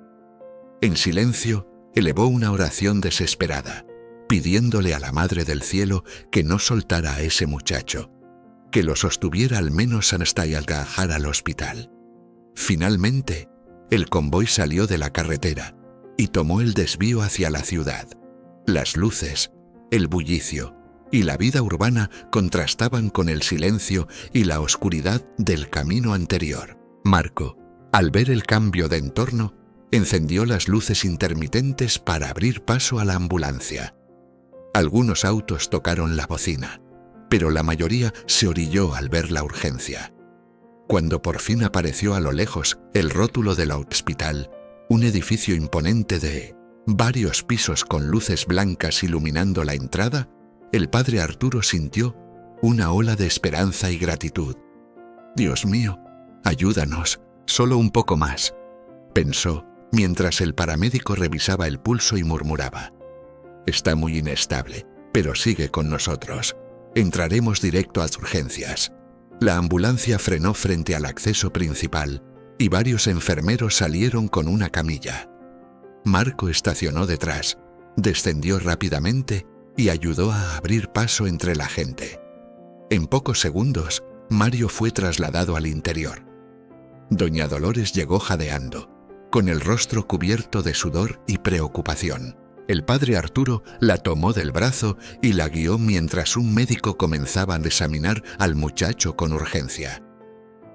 En silencio, elevó una oración desesperada, pidiéndole a la Madre del Cielo que no soltara a ese muchacho, que lo sostuviera al menos hasta llegar al hospital. Finalmente, el convoy salió de la carretera y tomó el desvío hacia la ciudad. Las luces, el bullicio y la vida urbana contrastaban con el silencio y la oscuridad del camino anterior. Marco, al ver el cambio de entorno, encendió las luces intermitentes para abrir paso a la ambulancia. Algunos autos tocaron la bocina, pero la mayoría se orilló al ver la urgencia. Cuando por fin apareció a lo lejos el rótulo del hospital, un edificio imponente de varios pisos con luces blancas iluminando la entrada, el padre Arturo sintió una ola de esperanza y gratitud. «Dios mío, ayúdanos, solo un poco más», pensó, mientras el paramédico revisaba el pulso y murmuraba: «Está muy inestable, pero sigue con nosotros. Entraremos directo a urgencias». La ambulancia frenó frente al acceso principal y varios enfermeros salieron con una camilla. Marco estacionó detrás, descendió rápidamente y ayudó a abrir paso entre la gente. En pocos segundos, Mario fue trasladado al interior. Doña Dolores llegó jadeando, con el rostro cubierto de sudor y preocupación. El padre Arturo la tomó del brazo y la guió mientras un médico comenzaba a examinar al muchacho con urgencia.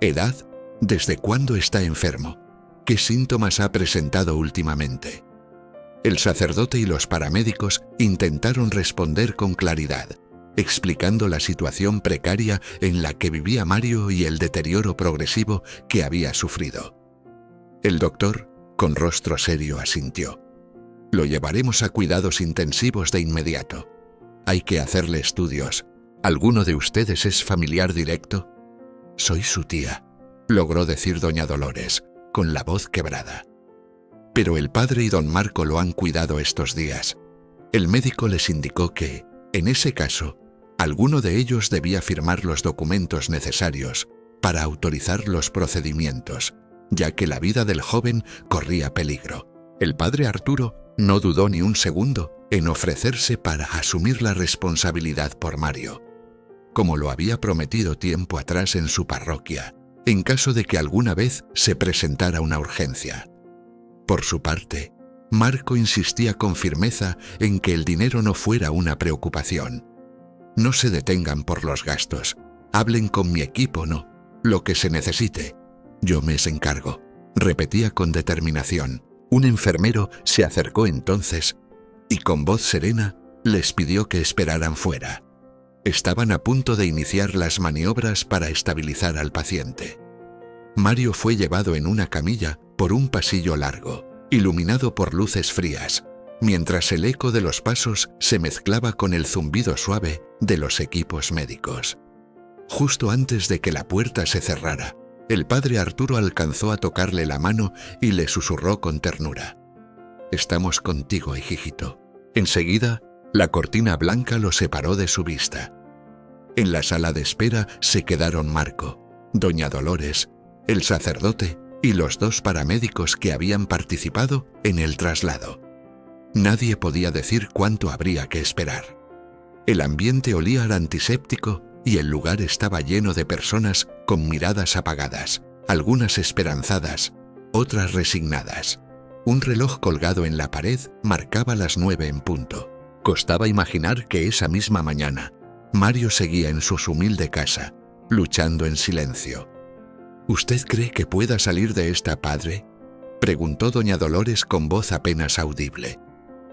¿Edad? ¿Desde cuándo está enfermo? ¿Qué síntomas ha presentado últimamente? El sacerdote y los paramédicos intentaron responder con claridad, explicando la situación precaria en la que vivía Mario y el deterioro progresivo que había sufrido. El doctor, con rostro serio, asintió: «Lo llevaremos a cuidados intensivos de inmediato. Hay que hacerle estudios. ¿Alguno de ustedes es familiar directo?» «Soy su tía», logró decir doña Dolores, con la voz quebrada. «Pero el padre y don Marco lo han cuidado estos días». El médico les indicó que, en ese caso, alguno de ellos debía firmar los documentos necesarios para autorizar los procedimientos, ya que la vida del joven corría peligro. El padre Arturo no dudó ni un segundo en ofrecerse para asumir la responsabilidad por Mario, como lo había prometido tiempo atrás en su parroquia, en caso de que alguna vez se presentara una urgencia. Por su parte, Marco insistía con firmeza en que el dinero no fuera una preocupación. «No se detengan por los gastos. Hablen con mi equipo, no. Lo que se necesite. Yo me encargo», repetía con determinación. Un enfermero se acercó entonces y con voz serena les pidió que esperaran fuera. Estaban a punto de iniciar las maniobras para estabilizar al paciente. Mario fue llevado en una camilla por un pasillo largo, iluminado por luces frías, mientras el eco de los pasos se mezclaba con el zumbido suave de los equipos médicos. Justo antes de que la puerta se cerrara, el padre Arturo alcanzó a tocarle la mano y le susurró con ternura: «Estamos contigo, hijito». Enseguida, la cortina blanca lo separó de su vista. En la sala de espera se quedaron Marco, doña Dolores, el sacerdote y los 2 paramédicos que habían participado en el traslado. Nadie podía decir cuánto habría que esperar. El ambiente olía al antiséptico y el lugar estaba lleno de personas con miradas apagadas, algunas esperanzadas, otras resignadas. Un reloj colgado en la pared marcaba las 9 en punto. Costaba imaginar que esa misma mañana Mario seguía en su humilde casa, luchando en silencio. ¿Usted cree que pueda salir de esta, padre?, preguntó doña Dolores con voz apenas audible.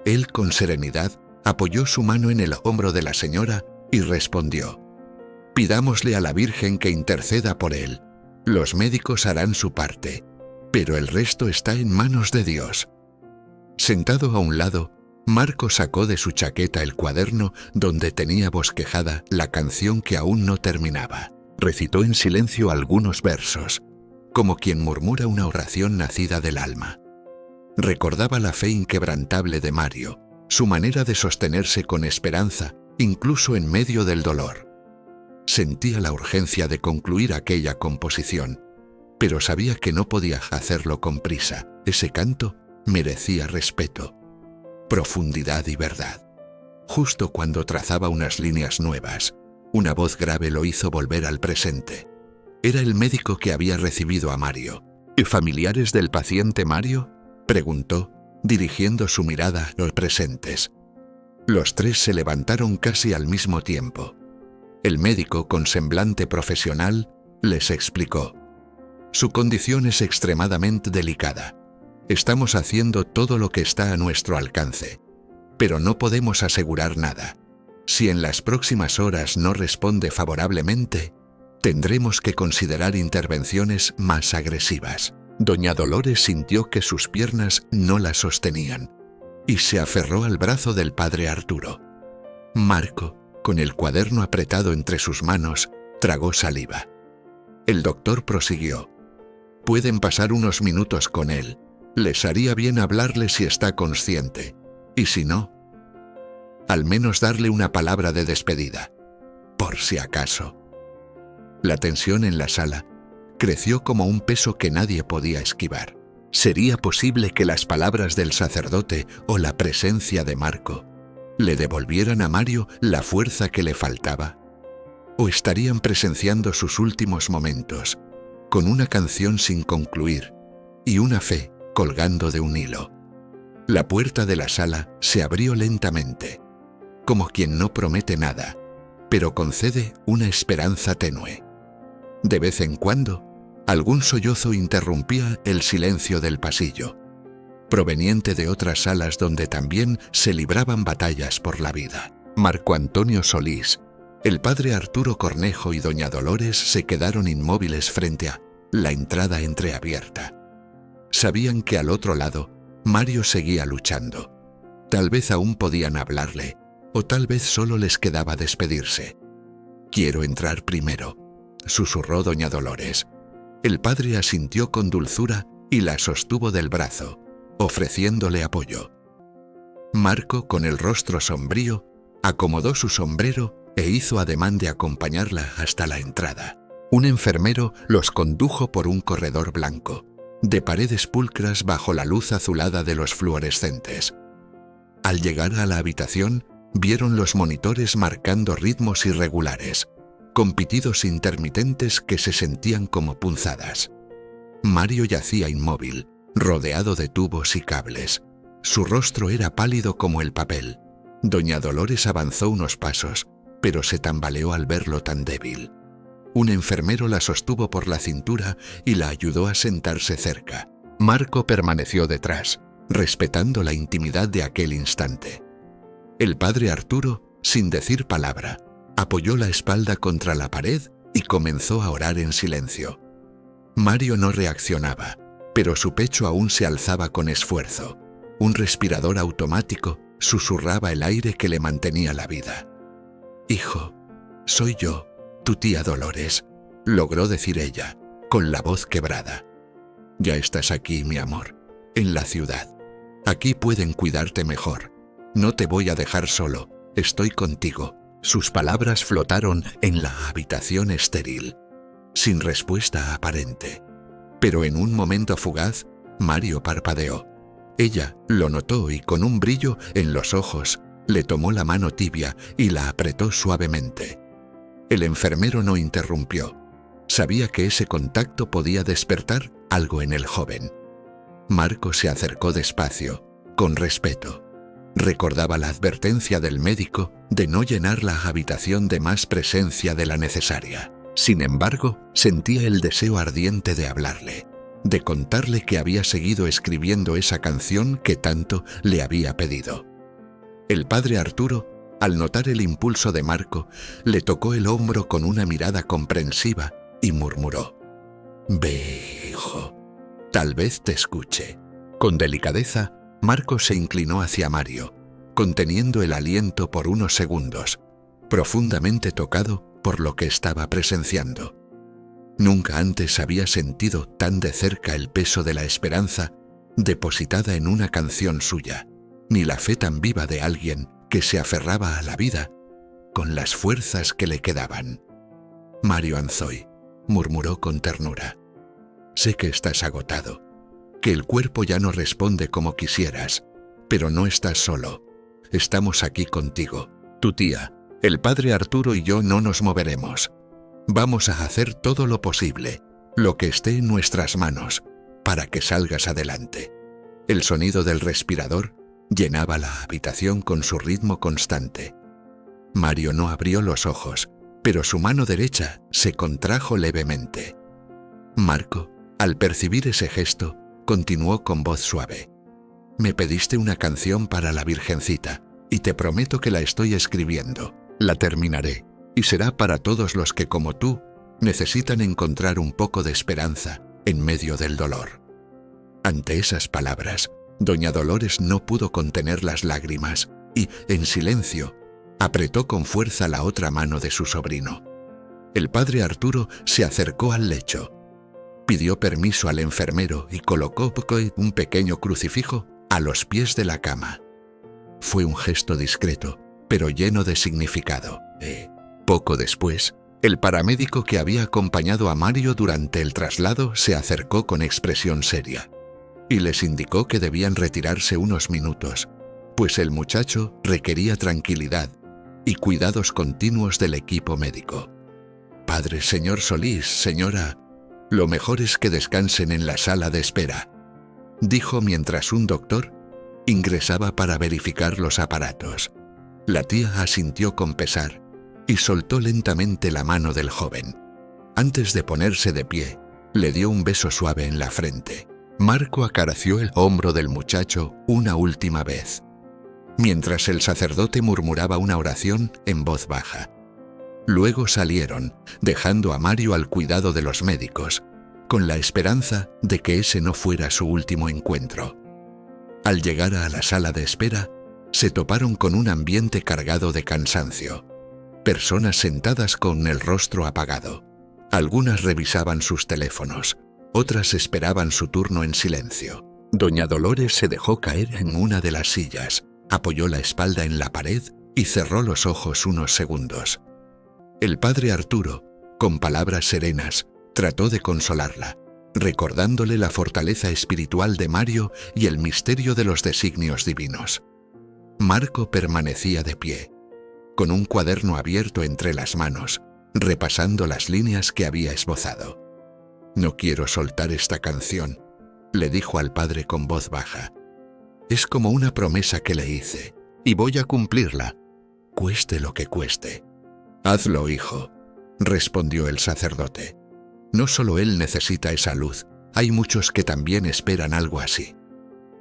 Él, con serenidad, apoyó su mano en el hombro de la señora y respondió: «Pidámosle a la Virgen que interceda por él. Los médicos harán su parte, pero el resto está en manos de Dios». Sentado a un lado, Marco sacó de su chaqueta el cuaderno donde tenía bosquejada la canción que aún no terminaba. Recitó en silencio algunos versos, como quien murmura una oración nacida del alma. Recordaba la fe inquebrantable de Mario, su manera de sostenerse con esperanza, incluso en medio del dolor. Sentía la urgencia de concluir aquella composición, pero sabía que no podía hacerlo con prisa. Ese canto merecía respeto, profundidad y verdad. Justo cuando trazaba unas líneas nuevas, una voz grave lo hizo volver al presente. Era el médico que había recibido a Mario. ¿Y familiares del paciente Mario?, preguntó, dirigiendo su mirada a los presentes. Los tres se levantaron casi al mismo tiempo. El médico, con semblante profesional, les explicó: «Su condición es extremadamente delicada. Estamos haciendo todo lo que está a nuestro alcance, pero no podemos asegurar nada. Si en las próximas horas no responde favorablemente, tendremos que considerar intervenciones más agresivas». Doña Dolores sintió que sus piernas no la sostenían y se aferró al brazo del padre Arturo. Marco, con el cuaderno apretado entre sus manos, tragó saliva. El doctor prosiguió: «Pueden pasar unos minutos con él. Les haría bien hablarle si está consciente, y si no, al menos darle una palabra de despedida, por si acaso». La tensión en la sala creció como un peso que nadie podía esquivar. ¿Sería posible que las palabras del sacerdote o la presencia de Marco le devolvieran a Mario la fuerza que le faltaba? ¿O estarían presenciando sus últimos momentos, con una canción sin concluir y una fe colgando de un hilo? La puerta de la sala se abrió lentamente, como quien no promete nada, pero concede una esperanza tenue. De vez en cuando, algún sollozo interrumpía el silencio del pasillo, proveniente de otras salas donde también se libraban batallas por la vida. Marco Antonio Solís, el padre Arturo Cornejo y doña Dolores se quedaron inmóviles frente a la entrada entreabierta. Sabían que al otro lado, Mario seguía luchando. Tal vez aún podían hablarle, o tal vez solo les quedaba despedirse. «Quiero entrar primero», susurró doña Dolores. El padre asintió con dulzura y la sostuvo del brazo, ofreciéndole apoyo. Marco, con el rostro sombrío, acomodó su sombrero e hizo ademán de acompañarla hasta la entrada. Un enfermero los condujo por un corredor blanco, de paredes pulcras bajo la luz azulada de los fluorescentes. Al llegar a la habitación, vieron los monitores marcando ritmos irregulares, con pitidos intermitentes que se sentían como punzadas. Mario yacía inmóvil, rodeado de tubos y cables. Su rostro era pálido como el papel. Doña Dolores avanzó unos pasos, pero se tambaleó al verlo tan débil. Un enfermero la sostuvo por la cintura y la ayudó a sentarse cerca. Marco permaneció detrás, respetando la intimidad de aquel instante. El padre Arturo, sin decir palabra, apoyó la espalda contra la pared y comenzó a orar en silencio. Mario no reaccionaba, pero su pecho aún se alzaba con esfuerzo. Un respirador automático susurraba el aire que le mantenía la vida. «Hijo, soy yo, tu tía Dolores», logró decir ella, con la voz quebrada. «Ya estás aquí, mi amor, en la ciudad. Aquí pueden cuidarte mejor. No te voy a dejar solo, estoy contigo». Sus palabras flotaron en la habitación estéril, sin respuesta aparente. Pero en un momento fugaz, Mario parpadeó. Ella lo notó y con un brillo en los ojos, le tomó la mano tibia y la apretó suavemente. El enfermero no interrumpió. Sabía que ese contacto podía despertar algo en el joven. Marco se acercó despacio, con respeto. Recordaba la advertencia del médico de no llenar la habitación de más presencia de la necesaria. Sin embargo, sentía el deseo ardiente de hablarle, de contarle que había seguido escribiendo esa canción que tanto le había pedido. El padre Arturo, al notar el impulso de Marco, le tocó el hombro con una mirada comprensiva y murmuró: «Ve, hijo, tal vez te escuche». Con delicadeza, Marco se inclinó hacia Mario, conteniendo el aliento por unos segundos, profundamente tocado por lo que estaba presenciando. Nunca antes había sentido tan de cerca el peso de la esperanza depositada en una canción suya, ni la fe tan viva de alguien que se aferraba a la vida con las fuerzas que le quedaban. «Mario Anzoy», murmuró con ternura, «sé que estás agotado, que el cuerpo ya no responde como quisieras, pero no estás solo. Estamos aquí contigo. Tu tía, el padre Arturo y yo no nos moveremos. Vamos a hacer todo lo posible, lo que esté en nuestras manos, para que salgas adelante». El sonido del respirador llenaba la habitación con su ritmo constante. Mario no abrió los ojos, pero su mano derecha se contrajo levemente. Marco, al percibir ese gesto, continuó con voz suave: «Me pediste una canción para la Virgencita, y te prometo que la estoy escribiendo. La terminaré, y será para todos los que, como tú, necesitan encontrar un poco de esperanza en medio del dolor». Ante esas palabras, doña Dolores no pudo contener las lágrimas y, en silencio, apretó con fuerza la otra mano de su sobrino. El padre Arturo se acercó al lecho, pidió permiso al enfermero y colocó un pequeño crucifijo a los pies de la cama. Fue un gesto discreto, pero lleno de significado. Poco después, el paramédico que había acompañado a Mario durante el traslado se acercó con expresión seria y les indicó que debían retirarse unos minutos, pues el muchacho requería tranquilidad y cuidados continuos del equipo médico. «Padre señor Solís, señora, lo mejor es que descansen en la sala de espera», dijo mientras un doctor ingresaba para verificar los aparatos. La tía asintió con pesar y soltó lentamente la mano del joven. Antes de ponerse de pie, le dio un beso suave en la frente. Marco acarició el hombro del muchacho una última vez, mientras el sacerdote murmuraba una oración en voz baja. Luego salieron, dejando a Mario al cuidado de los médicos, con la esperanza de que ese no fuera su último encuentro. Al llegar a la sala de espera, se toparon con un ambiente cargado de cansancio. Personas sentadas con el rostro apagado. Algunas revisaban sus teléfonos, otras esperaban su turno en silencio. Doña Dolores se dejó caer en una de las sillas, apoyó la espalda en la pared y cerró los ojos unos segundos. El padre Arturo, con palabras serenas, trató de consolarla, recordándole la fortaleza espiritual de Mario y el misterio de los designios divinos. Marco permanecía de pie, con un cuaderno abierto entre las manos, repasando las líneas que había esbozado. «No quiero soltar esta canción», le dijo al padre con voz baja. «Es como una promesa que le hice, y voy a cumplirla, cueste lo que cueste». «Hazlo, hijo», respondió el sacerdote. «No solo él necesita esa luz, hay muchos que también esperan algo así».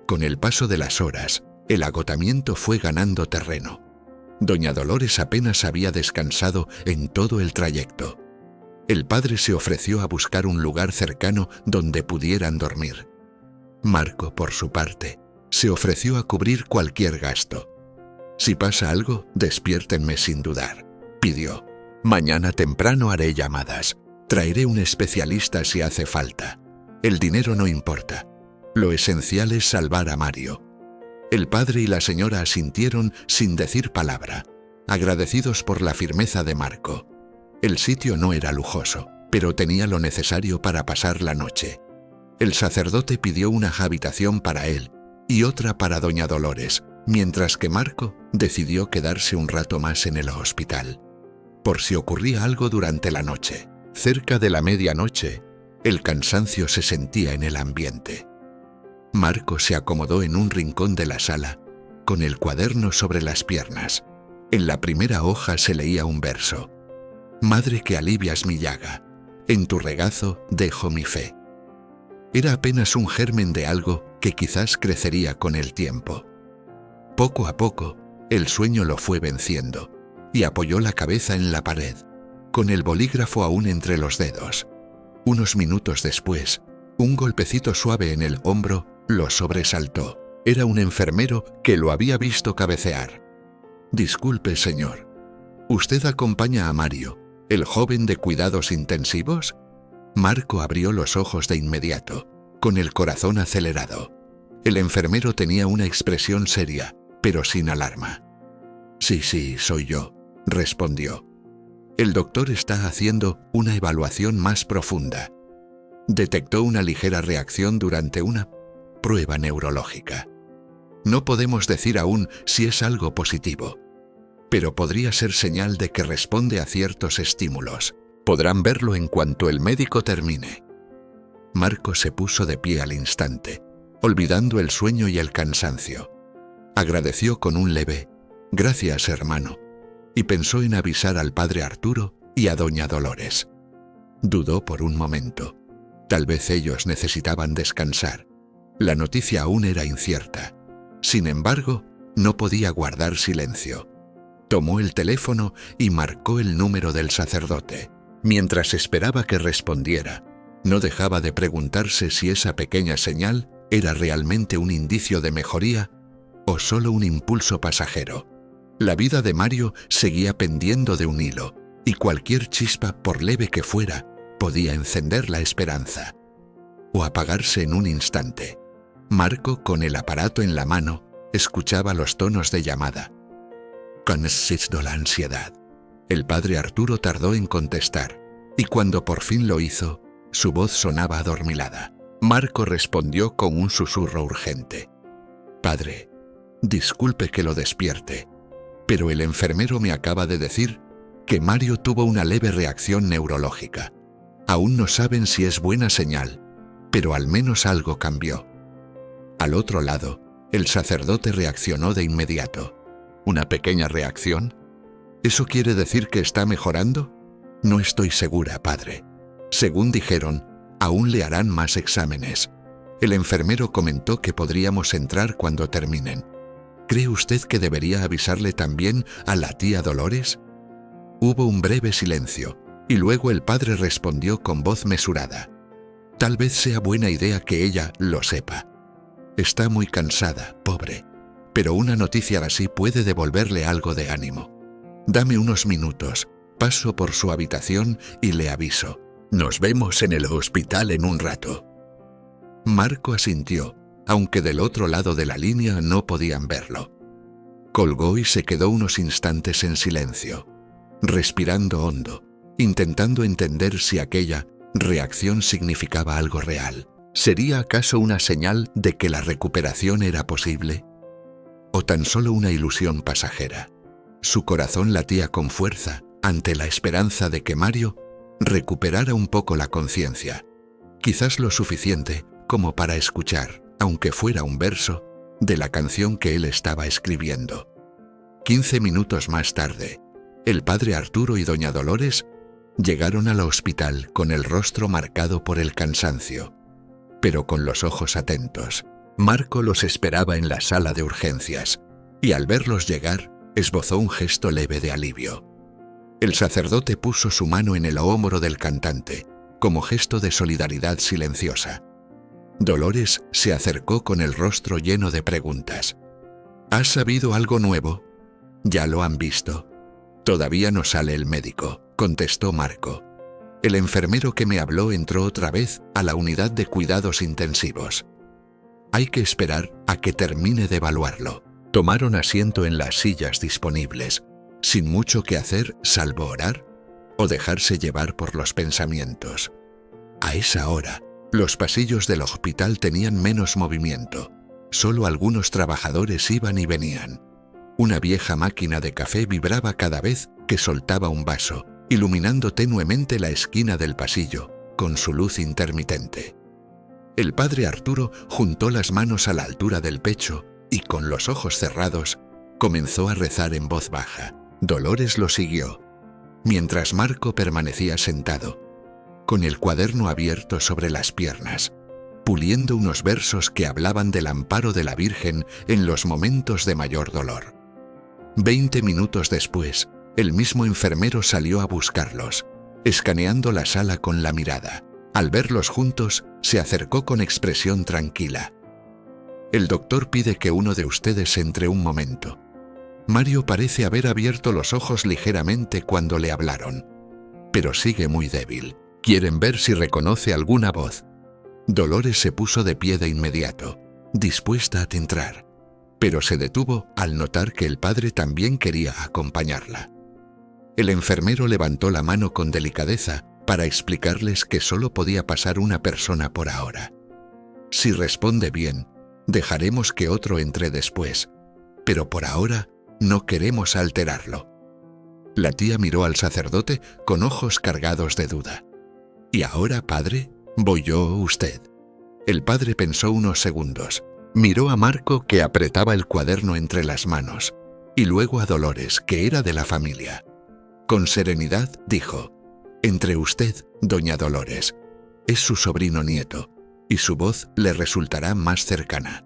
Con el paso de las horas, el agotamiento fue ganando terreno. Doña Dolores apenas había descansado en todo el trayecto. El padre se ofreció a buscar un lugar cercano donde pudieran dormir. Marco, por su parte, se ofreció a cubrir cualquier gasto. «Si pasa algo, despiértenme sin dudar», pidió. «Mañana temprano haré llamadas. Traeré un especialista si hace falta. El dinero no importa. Lo esencial es salvar a Mario». El padre y la señora asintieron sin decir palabra, agradecidos por la firmeza de Marco. El sitio no era lujoso, pero tenía lo necesario para pasar la noche. El sacerdote pidió una habitación para él y otra para doña Dolores, mientras que Marco decidió quedarse un rato más en el hospital. por si ocurría algo durante la noche. Cerca de la medianoche, el cansancio se sentía en el ambiente. Marco se acomodó en un rincón de la sala, con el cuaderno sobre las piernas. En la primera hoja se leía un verso: «Madre que alivias mi llaga, en tu regazo dejo mi fe». Era apenas un germen de algo que quizás crecería con el tiempo. Poco a poco, el sueño lo fue venciendo, y apoyó la cabeza en la pared, con el bolígrafo aún entre los dedos. Unos minutos después, un golpecito suave en el hombro lo sobresaltó. Era un enfermero que lo había visto cabecear. «Disculpe, señor, ¿usted acompaña a Mario, el joven de cuidados intensivos?» Marco abrió los ojos de inmediato, con el corazón acelerado. El enfermero tenía una expresión seria, pero sin alarma. Sí, soy yo», respondió. «El doctor está haciendo una evaluación más profunda. Detectó una ligera reacción durante una prueba neurológica. No podemos decir aún si es algo positivo, pero podría ser señal de que responde a ciertos estímulos. Podrán verlo en cuanto el médico termine». Marco se puso de pie al instante, olvidando el sueño y el cansancio. Agradeció con un leve «Gracias, hermano», y pensó en avisar al padre Arturo y a doña Dolores. Dudó por un momento. Tal vez ellos necesitaban descansar. La noticia aún era incierta. Sin embargo, no podía guardar silencio. Tomó el teléfono y marcó el número del sacerdote. Mientras esperaba que respondiera, no dejaba de preguntarse si esa pequeña señal era realmente un indicio de mejoría o solo un impulso pasajero. La vida de Mario seguía pendiendo de un hilo, y cualquier chispa, por leve que fuera, podía encender la esperanza o apagarse en un instante. Marco, con el aparato en la mano, escuchaba los tonos de llamada. Consisto la ansiedad. El padre Arturo tardó en contestar, y cuando por fin lo hizo, su voz sonaba adormilada. Marco respondió con un susurro urgente. «Padre, disculpe que lo despierte, pero el enfermero me acaba de decir que Mario tuvo una leve reacción neurológica. Aún no saben si es buena señal, pero al menos algo cambió». Al otro lado, el sacerdote reaccionó de inmediato. «¿Una pequeña reacción? ¿Eso quiere decir que está mejorando?» «No estoy segura, padre. Según dijeron, aún le harán más exámenes. El enfermero comentó que podríamos entrar cuando terminen. ¿Cree usted que debería avisarle también a la tía Dolores?» Hubo un breve silencio, y luego el padre respondió con voz mesurada. «Tal vez sea buena idea que ella lo sepa. Está muy cansada, pobre, pero una noticia así puede devolverle algo de ánimo. Dame unos minutos, paso por su habitación y le aviso. Nos vemos en el hospital en un rato». Marco asintió, aunque del otro lado de la línea no podían verlo. Colgó y se quedó unos instantes en silencio, respirando hondo, intentando entender si aquella reacción significaba algo real. ¿Sería acaso una señal de que la recuperación era posible? ¿O tan solo una ilusión pasajera? Su corazón latía con fuerza ante la esperanza de que Mario recuperara un poco la conciencia, quizás lo suficiente como para escuchar, aunque fuera un verso, de la canción que él estaba escribiendo. 15 minutos más tarde, el padre Arturo y doña Dolores llegaron al hospital con el rostro marcado por el cansancio, pero con los ojos atentos. Marco los esperaba en la sala de urgencias, y al verlos llegar, esbozó un gesto leve de alivio. El sacerdote puso su mano en el hombro del cantante, como gesto de solidaridad silenciosa. Dolores se acercó con el rostro lleno de preguntas. ¿Has sabido algo nuevo? ¿Ya lo han visto? Todavía no sale el médico, contestó Marco. El enfermero que me habló entró otra vez a la unidad de cuidados intensivos. Hay que esperar a que termine de evaluarlo. Tomaron asiento en las sillas disponibles, sin mucho que hacer salvo orar o dejarse llevar por los pensamientos. A esa hora, los pasillos del hospital tenían menos movimiento. Solo algunos trabajadores iban y venían. Una vieja máquina de café vibraba cada vez que soltaba un vaso, iluminando tenuemente la esquina del pasillo con su luz intermitente. El padre Arturo juntó las manos a la altura del pecho y, con los ojos cerrados, comenzó a rezar en voz baja. Dolores lo siguió, mientras Marco permanecía sentado, con el cuaderno abierto sobre las piernas, puliendo unos versos que hablaban del amparo de la Virgen en los momentos de mayor dolor. 20 minutos después, el mismo enfermero salió a buscarlos, escaneando la sala con la mirada. Al verlos juntos, se acercó con expresión tranquila. «El doctor pide que uno de ustedes entre un momento». Mario parece haber abierto los ojos ligeramente cuando le hablaron, pero sigue muy débil. Quieren ver si reconoce alguna voz. Dolores se puso de pie de inmediato, dispuesta a entrar, pero se detuvo al notar que el padre también quería acompañarla. El enfermero levantó la mano con delicadeza para explicarles que solo podía pasar una persona por ahora. Si responde bien, dejaremos que otro entre después, pero por ahora no queremos alterarlo. La tía miró al sacerdote con ojos cargados de duda. «¿Y ahora, padre? ¿Voy yo o usted?» El padre pensó unos segundos. Miró a Marco, que apretaba el cuaderno entre las manos, y luego a Dolores, que era de la familia. Con serenidad dijo: «Entre usted, doña Dolores. Es su sobrino nieto, y su voz le resultará más cercana».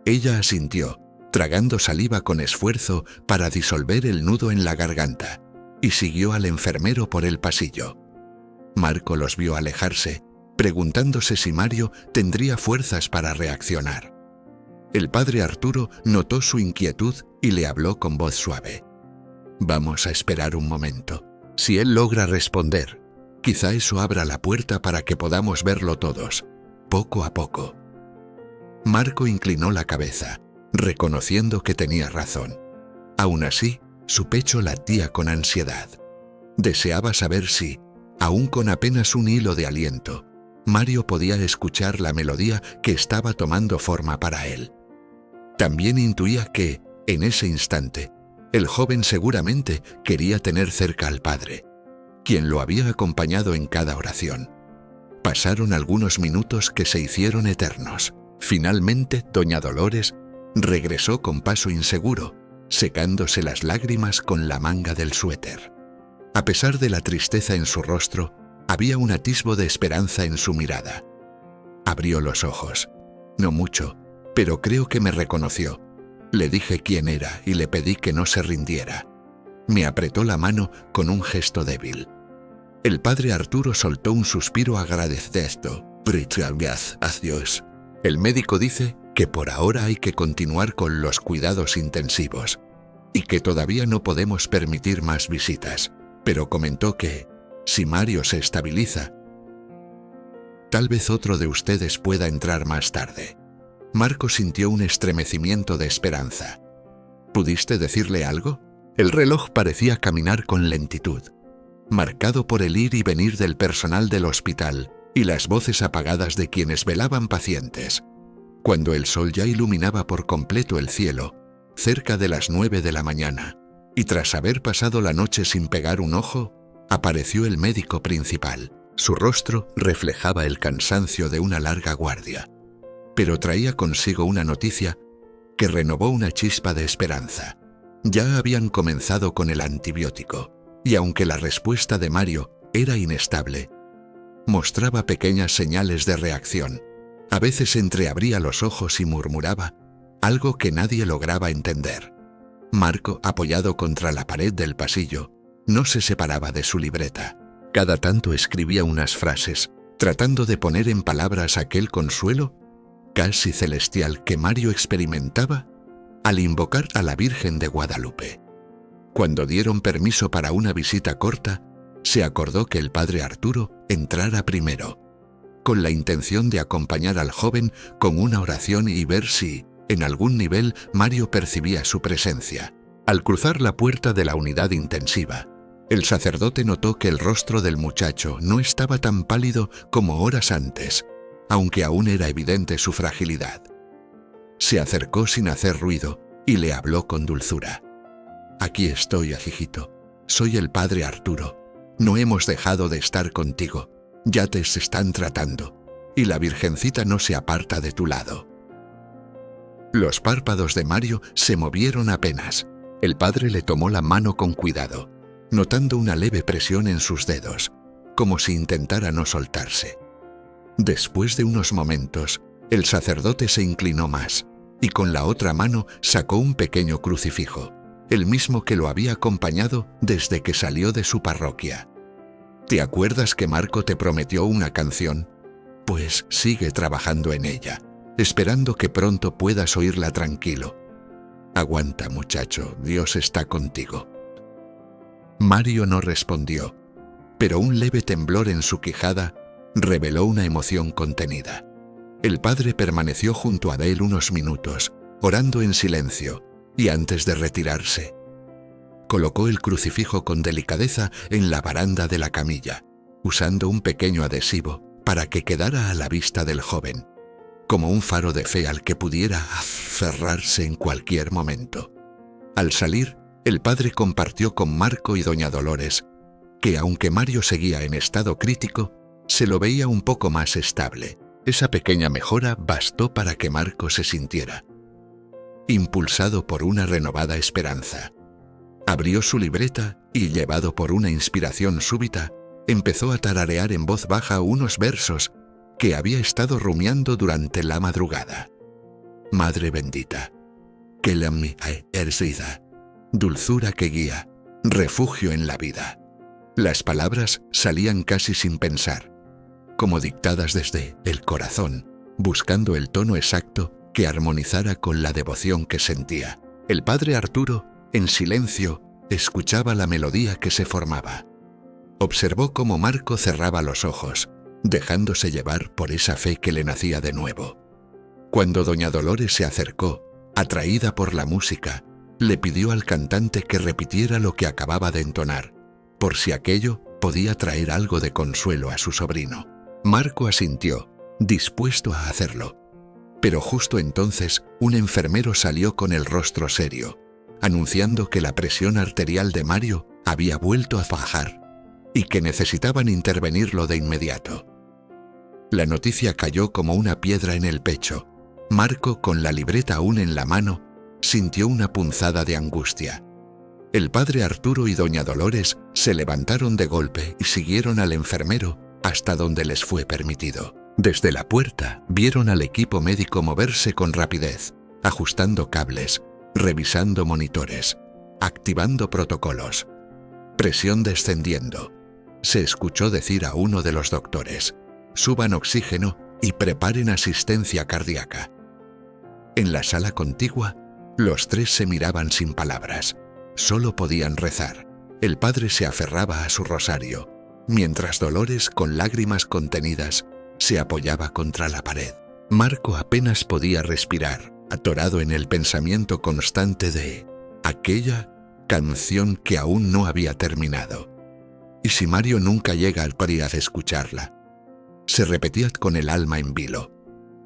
Ella asintió, tragando saliva con esfuerzo para disolver el nudo en la garganta, y siguió al enfermero por el pasillo. Marco los vio alejarse, preguntándose si Mario tendría fuerzas para reaccionar. El padre Arturo notó su inquietud y le habló con voz suave. «Vamos a esperar un momento. Si él logra responder, quizá eso abra la puerta para que podamos verlo todos, poco a poco». Marco inclinó la cabeza, reconociendo que tenía razón. Aún así, su pecho latía con ansiedad. Deseaba saber si, aún con apenas un hilo de aliento, Mario podía escuchar la melodía que estaba tomando forma para él. También intuía que, en ese instante, el joven seguramente quería tener cerca al padre, quien lo había acompañado en cada oración. Pasaron algunos minutos que se hicieron eternos. Finalmente, doña Dolores regresó con paso inseguro, secándose las lágrimas con la manga del suéter. A pesar de la tristeza en su rostro, había un atisbo de esperanza en su mirada. Abrió los ojos. No mucho, pero creo que me reconoció. Le dije quién era y le pedí que no se rindiera. Me apretó la mano con un gesto débil. El padre Arturo soltó un suspiro agradecido. «Gracias a Dios». El médico dice que por ahora hay que continuar con los cuidados intensivos y que todavía no podemos permitir más visitas, pero comentó que, si Mario se estabiliza, tal vez otro de ustedes pueda entrar más tarde. Marco sintió un estremecimiento de esperanza. ¿Pudiste decirle algo? El reloj parecía caminar con lentitud, marcado por el ir y venir del personal del hospital y las voces apagadas de quienes velaban pacientes. Cuando el sol ya iluminaba por completo el cielo, cerca de las 9 de la mañana, y tras haber pasado la noche sin pegar un ojo, apareció el médico principal. Su rostro reflejaba el cansancio de una larga guardia, pero traía consigo una noticia que renovó una chispa de esperanza. Ya habían comenzado con el antibiótico, y aunque la respuesta de Mario era inestable, mostraba pequeñas señales de reacción. A veces entreabría los ojos y murmuraba algo que nadie lograba entender. Marco, apoyado contra la pared del pasillo, no se separaba de su libreta. Cada tanto escribía unas frases, tratando de poner en palabras aquel consuelo casi celestial que Mario experimentaba al invocar a la Virgen de Guadalupe. Cuando dieron permiso para una visita corta, se acordó que el padre Arturo entrara primero, con la intención de acompañar al joven con una oración y ver si, en algún nivel, Mario percibía su presencia. Al cruzar la puerta de la unidad intensiva, el sacerdote notó que el rostro del muchacho no estaba tan pálido como horas antes, aunque aún era evidente su fragilidad. Se acercó sin hacer ruido y le habló con dulzura. «Aquí estoy, hijito. soy el padre Arturo. No hemos dejado de estar contigo. Ya te están tratando. Y la Virgencita no se aparta de tu lado». Los párpados de Mario se movieron apenas. El padre le tomó la mano con cuidado, notando una leve presión en sus dedos, como si intentara no soltarse. Después de unos momentos, el sacerdote se inclinó más y con la otra mano sacó un pequeño crucifijo, el mismo que lo había acompañado desde que salió de su parroquia. ¿Te acuerdas que Marco te prometió una canción? Pues sigue trabajando en ella, esperando que pronto puedas oírla tranquilo. Aguanta, muchacho, Dios está contigo. Mario no respondió, pero un leve temblor en su quijada reveló una emoción contenida. El padre permaneció junto a él unos minutos, orando en silencio, y antes de retirarse, colocó el crucifijo con delicadeza en la baranda de la camilla, usando un pequeño adhesivo para que quedara a la vista del joven, como un faro de fe al que pudiera aferrarse en cualquier momento. Al salir, el padre compartió con Marco y doña Dolores que, aunque Mario seguía en estado crítico, se lo veía un poco más estable. Esa pequeña mejora bastó para que Marco se sintiera impulsado por una renovada esperanza. Abrió su libreta y, llevado por una inspiración súbita, empezó a tararear en voz baja unos versos que había estado rumiando durante la madrugada. Madre bendita, que la mi erzida, dulzura que guía, refugio en la vida. Las palabras salían casi sin pensar, como dictadas desde el corazón, buscando el tono exacto que armonizara con la devoción que sentía. El padre Arturo, en silencio, escuchaba la melodía que se formaba. Observó cómo Marco cerraba los ojos, dejándose llevar por esa fe que le nacía de nuevo. Cuando doña Dolores se acercó, atraída por la música, le pidió al cantante que repitiera lo que acababa de entonar, por si aquello podía traer algo de consuelo a su sobrino. Marco asintió, dispuesto a hacerlo. Pero justo entonces un enfermero salió con el rostro serio, anunciando que la presión arterial de Mario había vuelto a bajar y que necesitaban intervenirlo de inmediato. La noticia cayó como una piedra en el pecho. Marco, con la libreta aún en la mano, sintió una punzada de angustia. El padre Arturo y doña Dolores se levantaron de golpe y siguieron al enfermero hasta donde les fue permitido. Desde la puerta vieron al equipo médico moverse con rapidez, ajustando cables, revisando monitores, activando protocolos. Presión descendiendo. Se escuchó decir a uno de los doctores: «Suban oxígeno y preparen asistencia cardíaca». En la sala contigua, los tres se miraban sin palabras. Solo podían rezar. El padre se aferraba a su rosario, mientras Dolores, con lágrimas contenidas, se apoyaba contra la pared. Marco apenas podía respirar, atorado en el pensamiento constante de aquella canción que aún no había terminado. ¿Y si Mario nunca llega al parir de escucharla? Se repetía con el alma en vilo.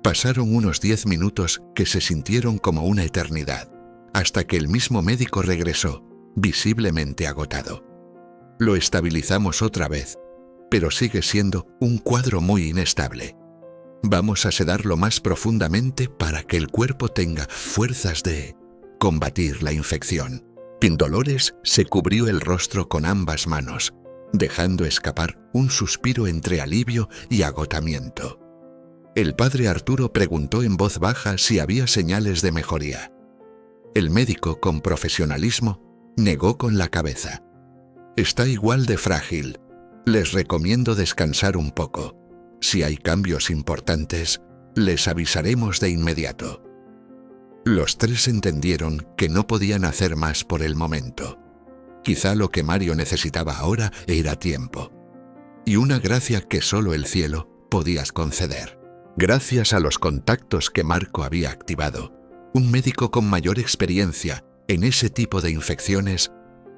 Pasaron unos 10 minutos que se sintieron como una eternidad, hasta que el mismo médico regresó, visiblemente agotado. Lo estabilizamos otra vez, pero sigue siendo un cuadro muy inestable. Vamos a sedarlo más profundamente para que el cuerpo tenga fuerzas de combatir la infección. Dolores se cubrió el rostro con ambas manos, dejando escapar un suspiro entre alivio y agotamiento. El padre Arturo preguntó en voz baja si había señales de mejoría. El médico, con profesionalismo, negó con la cabeza. «Está igual de frágil. Les recomiendo descansar un poco. Si hay cambios importantes, les avisaremos de inmediato». Los tres entendieron que no podían hacer más por el momento. Quizá lo que Mario necesitaba ahora era tiempo, y una gracia que solo el cielo podía conceder. Gracias a los contactos que Marco había activado, un médico con mayor experiencia en ese tipo de infecciones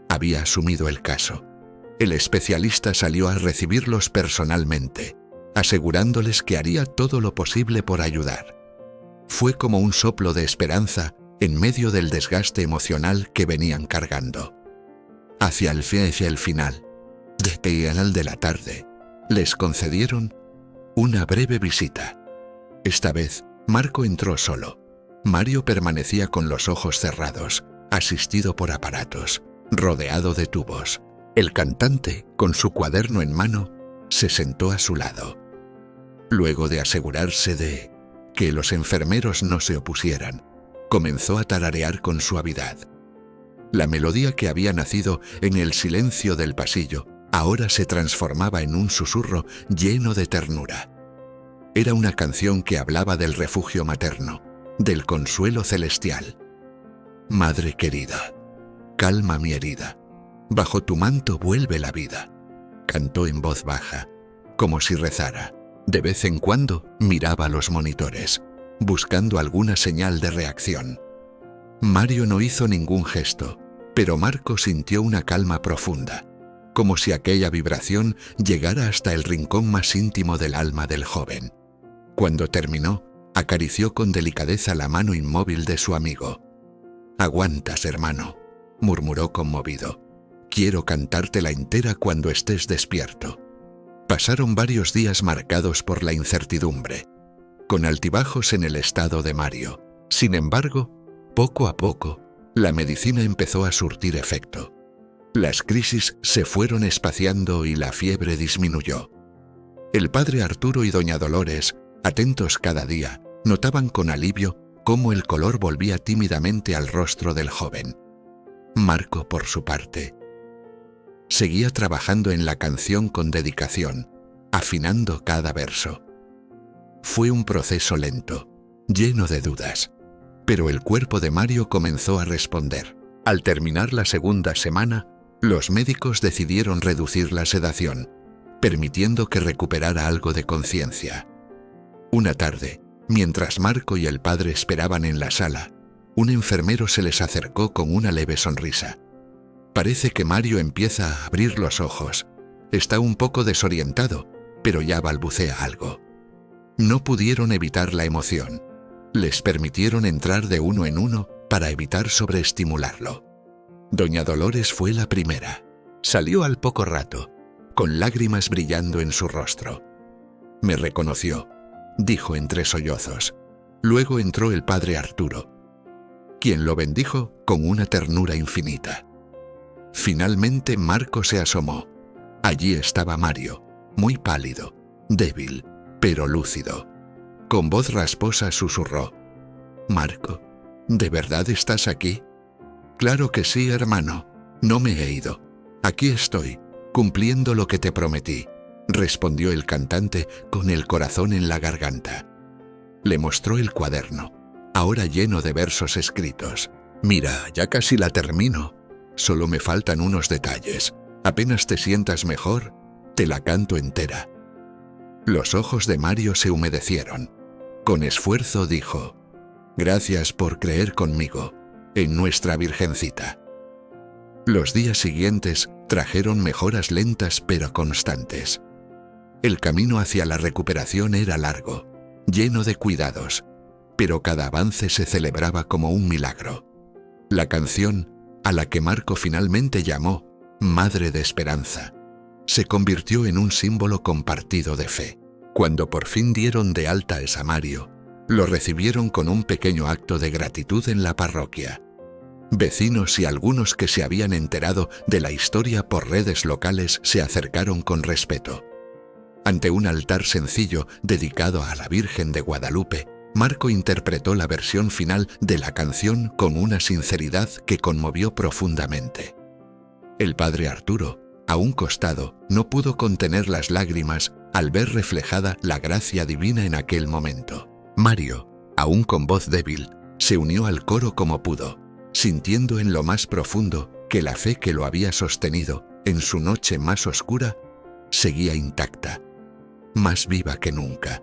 había asumido el caso. El especialista salió a recibirlos personalmente, asegurándoles que haría todo lo posible por ayudar. Fue como un soplo de esperanza en medio del desgaste emocional que venían cargando. Hacia el final de la tarde, les concedieron una breve visita. Esta vez, Marco entró solo. Mario permanecía con los ojos cerrados, asistido por aparatos, rodeado de tubos. El cantante, con su cuaderno en mano, se sentó a su lado. Luego de asegurarse de que los enfermeros no se opusieran, comenzó a tararear con suavidad. La melodía que había nacido en el silencio del pasillo ahora se transformaba en un susurro lleno de ternura. Era una canción que hablaba del refugio materno, del consuelo celestial. Madre querida, calma mi herida, bajo tu manto vuelve la vida, cantó en voz baja, como si rezara. De vez en cuando miraba los monitores, buscando alguna señal de reacción. Mario no hizo ningún gesto, pero Marco sintió una calma profunda, como si aquella vibración llegara hasta el rincón más íntimo del alma del joven. Cuando terminó, acarició con delicadeza la mano inmóvil de su amigo. «Aguantas, hermano», murmuró conmovido. «Quiero cantártela entera cuando estés despierto». Pasaron varios días marcados por la incertidumbre, con altibajos en el estado de Mario. Sin embargo, poco a poco, la medicina empezó a surtir efecto. Las crisis se fueron espaciando y la fiebre disminuyó. El padre Arturo y doña Dolores, atentos cada día, notaban con alivio cómo el color volvía tímidamente al rostro del joven. Marco, por su parte, seguía trabajando en la canción con dedicación, afinando cada verso. Fue un proceso lento, lleno de dudas, pero el cuerpo de Mario comenzó a responder. Al terminar la segunda semana, los médicos decidieron reducir la sedación, permitiendo que recuperara algo de conciencia. Una tarde, mientras Marco y el padre esperaban en la sala, un enfermero se les acercó con una leve sonrisa. «Parece que Mario empieza a abrir los ojos. Está un poco desorientado, pero ya balbucea algo». No pudieron evitar la emoción. Les permitieron entrar de uno en uno para evitar sobreestimularlo. Doña Dolores fue la primera. Salió al poco rato, con lágrimas brillando en su rostro. «Me reconoció», dijo entre sollozos. Luego entró el padre Arturo, quien lo bendijo con una ternura infinita. Finalmente Marco se asomó. Allí estaba Mario, muy pálido, débil, pero lúcido. Con voz rasposa susurró: «Marco, ¿de verdad estás aquí?» «Claro que sí, hermano. No me he ido. Aquí estoy, cumpliendo lo que te prometí», respondió el cantante con el corazón en la garganta. Le mostró el cuaderno, ahora lleno de versos escritos. «Mira, ya casi la termino. Solo me faltan unos detalles. Apenas te sientas mejor, te la canto entera». Los ojos de Mario se humedecieron. Con esfuerzo dijo: «Gracias por creer conmigo, en nuestra Virgencita». Los días siguientes trajeron mejoras lentas pero constantes. El camino hacia la recuperación era largo, lleno de cuidados, pero cada avance se celebraba como un milagro. La canción, a la que Marco finalmente llamó Madre de Esperanza, se convirtió en un símbolo compartido de fe. Cuando por fin dieron de alta a Mario, lo recibieron con un pequeño acto de gratitud en la parroquia. Vecinos y algunos que se habían enterado de la historia por redes locales se acercaron con respeto. Ante un altar sencillo dedicado a la Virgen de Guadalupe, Marco interpretó la versión final de la canción con una sinceridad que conmovió profundamente. El padre Arturo, a un costado, no pudo contener las lágrimas al ver reflejada la gracia divina en aquel momento. Mario, aún con voz débil, se unió al coro como pudo, sintiendo en lo más profundo que la fe que lo había sostenido en su noche más oscura seguía intacta, más viva que nunca.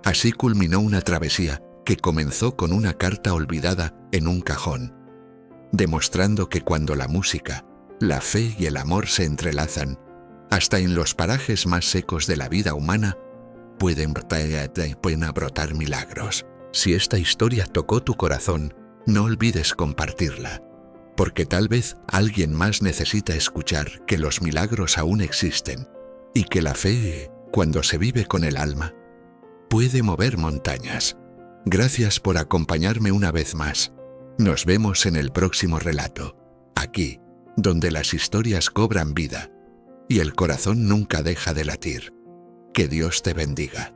Así culminó una travesía que comenzó con una carta olvidada en un cajón, demostrando que cuando la música, la fe y el amor se entrelazan, hasta en los parajes más secos de la vida humana, pueden brotar milagros. Si esta historia tocó tu corazón, no olvides compartirla. porque tal vez alguien más necesita escuchar que los milagros aún existen y que la fe, cuando se vive con el alma, puede mover montañas. Gracias por acompañarme una vez más. Nos vemos en el próximo relato, aquí, donde las historias cobran vida y el corazón nunca deja de latir. Que Dios te bendiga.